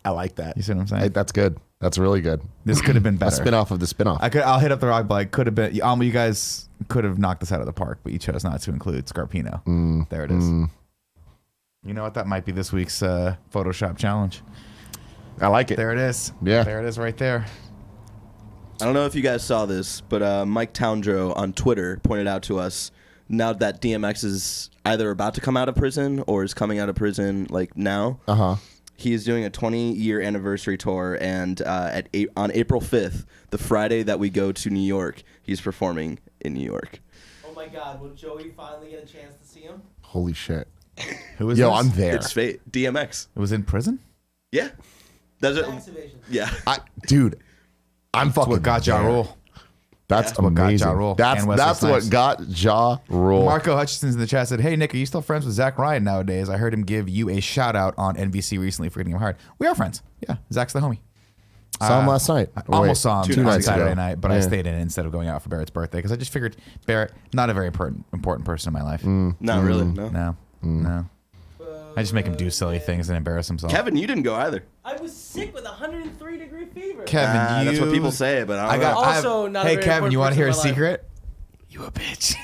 I like that. You see what I'm saying? That's good. That's really good. This could have been better. A spin-off of the spin-off. I'll hit up the rock, but I could have been. You guys could have knocked this out of the park, but you chose not to include Scarpino. There it is. You know what? That might be this week's Photoshop challenge. I like it. There it is. Yeah. There it is right there. I don't know if you guys saw this, but Mike Towndrow on Twitter pointed out to us now that DMX is either about to come out of prison or is coming out of prison like now. He is doing a 20-year anniversary tour, and on April 5th, the Friday that we go to New York, he's performing in New York. Oh my God! Will Joey finally get a chance to see him? Holy shit! Who is Yo, this? I'm there. It's fate. DMX. It was in prison? Yeah. That's it. Yeah. Dude, I'm fucking. What got Ja Rule? That's what got amazing. Ja Rule. That's what got Ja Rule. Marco Hutchinson's in the chat said, "Hey Nick, are you still friends with Zach Ryan nowadays? I heard him give you a shout out on NBC recently for hitting him hard. We are friends. Yeah, Zach's the homie. Saw him last night. I almost saw him 2 nights Saturday ago. night, but I stayed in instead of going out for Barrett's birthday because I just figured Barrett, not a very important person in my life. Not really. No. No. I just make him do silly things and embarrass himself. Kevin, you didn't go either. I was sick with 103-degree fever. Kevin, that's what people say, but I don't know. Not a hey, very Kevin, you want to hear a person in my life. secret? You a bitch.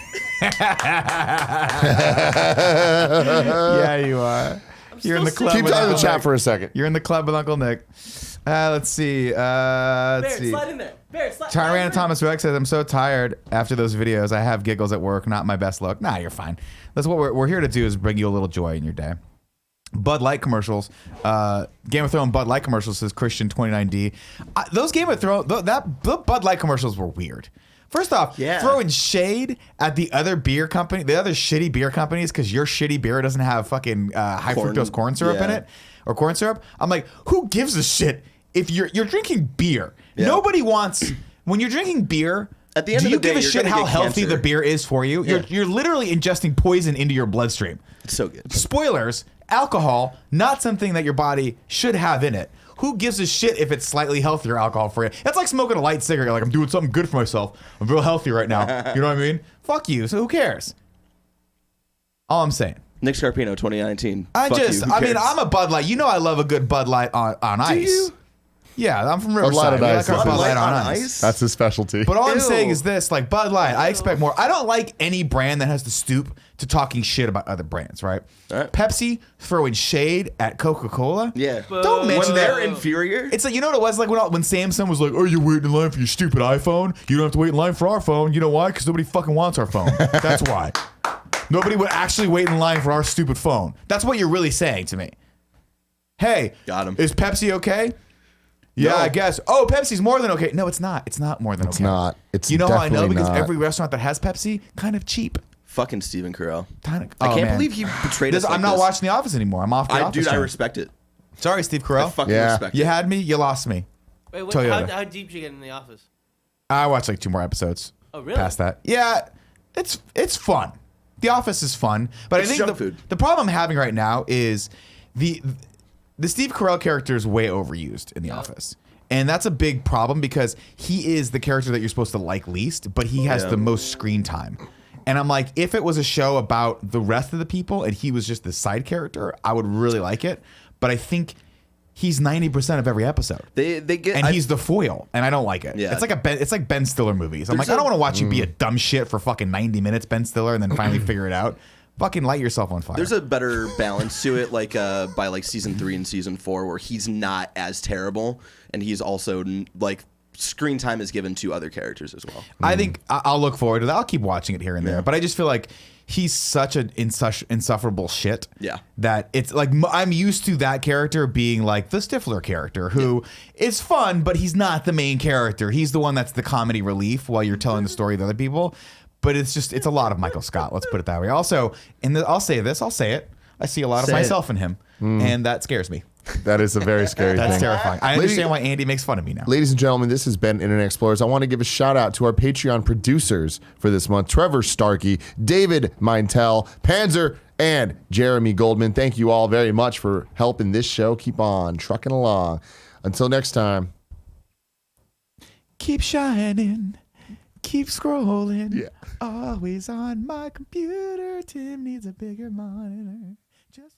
Yeah, you are. You're in the club. Keep with talking in the Uncle chat Nick. for a second. You're in the club with Uncle Nick. Let's see. Barrett, slide in there. Barrett, slide. Tyrana Thomas Rex says, "I'm so tired after those videos. I have giggles at work. Not my best look. Nah, you're fine. That's what we're here to do is bring you a little joy in your day. Bud Light commercials, Game of Thrones Bud Light commercials, says Christian 29D. Those Game of Thrones, the Bud Light commercials were weird. First off, throwing shade at the other beer company, the other shitty beer companies, because your shitty beer doesn't have fucking high fructose corn syrup in it, or corn syrup. I'm like, who gives a shit if you're drinking beer? Yeah. Nobody wants, when you're drinking beer, at the end do of you the day, give a shit how healthy the beer is for you? Yeah. You're literally ingesting poison into your bloodstream. It's so good. Spoilers, alcohol, not something that your body should have in it. Who gives a shit if it's slightly healthier alcohol for you? That's like smoking a light cigarette. Like, I'm doing something good for myself. I'm real healthy right now. You know what I mean? Fuck you. So who cares? All I'm saying. Nick Scarpino, 2019. I'm a Bud Light. You know I love a good Bud Light on ice. Do you? Yeah, I'm from Riverside. Bud Light on ice. That's his specialty. But all I'm saying is this, like Bud Light, I expect more. I don't like any brand that has to stoop to talking shit about other brands, right? Pepsi throwing shade at Coca-Cola. Yeah. Don't mention that. They're inferior. It's like, you know what it was like when Samsung was like, oh, you're waiting in line for your stupid iPhone? You don't have to wait in line for our phone. You know why? Because nobody fucking wants our phone. That's why. Nobody would actually wait in line for our stupid phone. That's what you're really saying to me. Hey, got him. Is Pepsi okay? Yeah, I guess. Oh, Pepsi's more than okay. No, it's not. It's not more than okay. It's not. It's you know how I know? Because not. every restaurant that has Pepsi, kind of cheap. Fucking Stephen Carell. I can't believe he betrayed us. I'm not watching The Office anymore. I'm off The Office. Dude, I respect it. Sorry, Steve Carell. I fucking respect it. You had me. You lost me. Wait, how deep did you get in The Office? I watched like 2 more episodes. Oh, really? Past that. Yeah, it's fun. The Office is fun. But it's I think the problem I'm having right now is the Steve Carell character is way overused in The Office. And that's a big problem because he is the character that you're supposed to like least, but he has the most screen time. And I'm like, if it was a show about the rest of the people and he was just the side character, I would really like it. But I think he's 90% of every episode. He's the foil, and I don't like it. Yeah. It's like Ben Stiller movies. I'm like, I don't want to watch you be a dumb shit for fucking 90 minutes, Ben Stiller, and then finally figure it out. Fucking light yourself on fire. There's a better balance to it, like by like season 3 and season 4, where he's not as terrible, and he's also like screen time is given to other characters as well. I think I'll look forward to that. I'll keep watching it here and there, but I just feel like he's such an insufferable shit. Yeah, that it's like I'm used to that character being like the Stifler character, who is fun, but he's not the main character. He's the one that's the comedy relief while you're telling the story of other people. But it's a lot of Michael Scott. Let's put it that way. Also, I'll say it. I see a lot of myself in him, and that scares me. That is a very scary thing. That's terrifying. I understand why Andy makes fun of me now. Ladies and gentlemen, this has been Internet Explorers. I want to give a shout out to our Patreon producers for this month: Trevor Starkey, David Meintel, Panzer, and Jeremy Goldman. Thank you all very much for helping this show keep on trucking along. Until next time, keep shining. Keep scrolling. Yeah. Always on my computer. Tim needs a bigger monitor. Just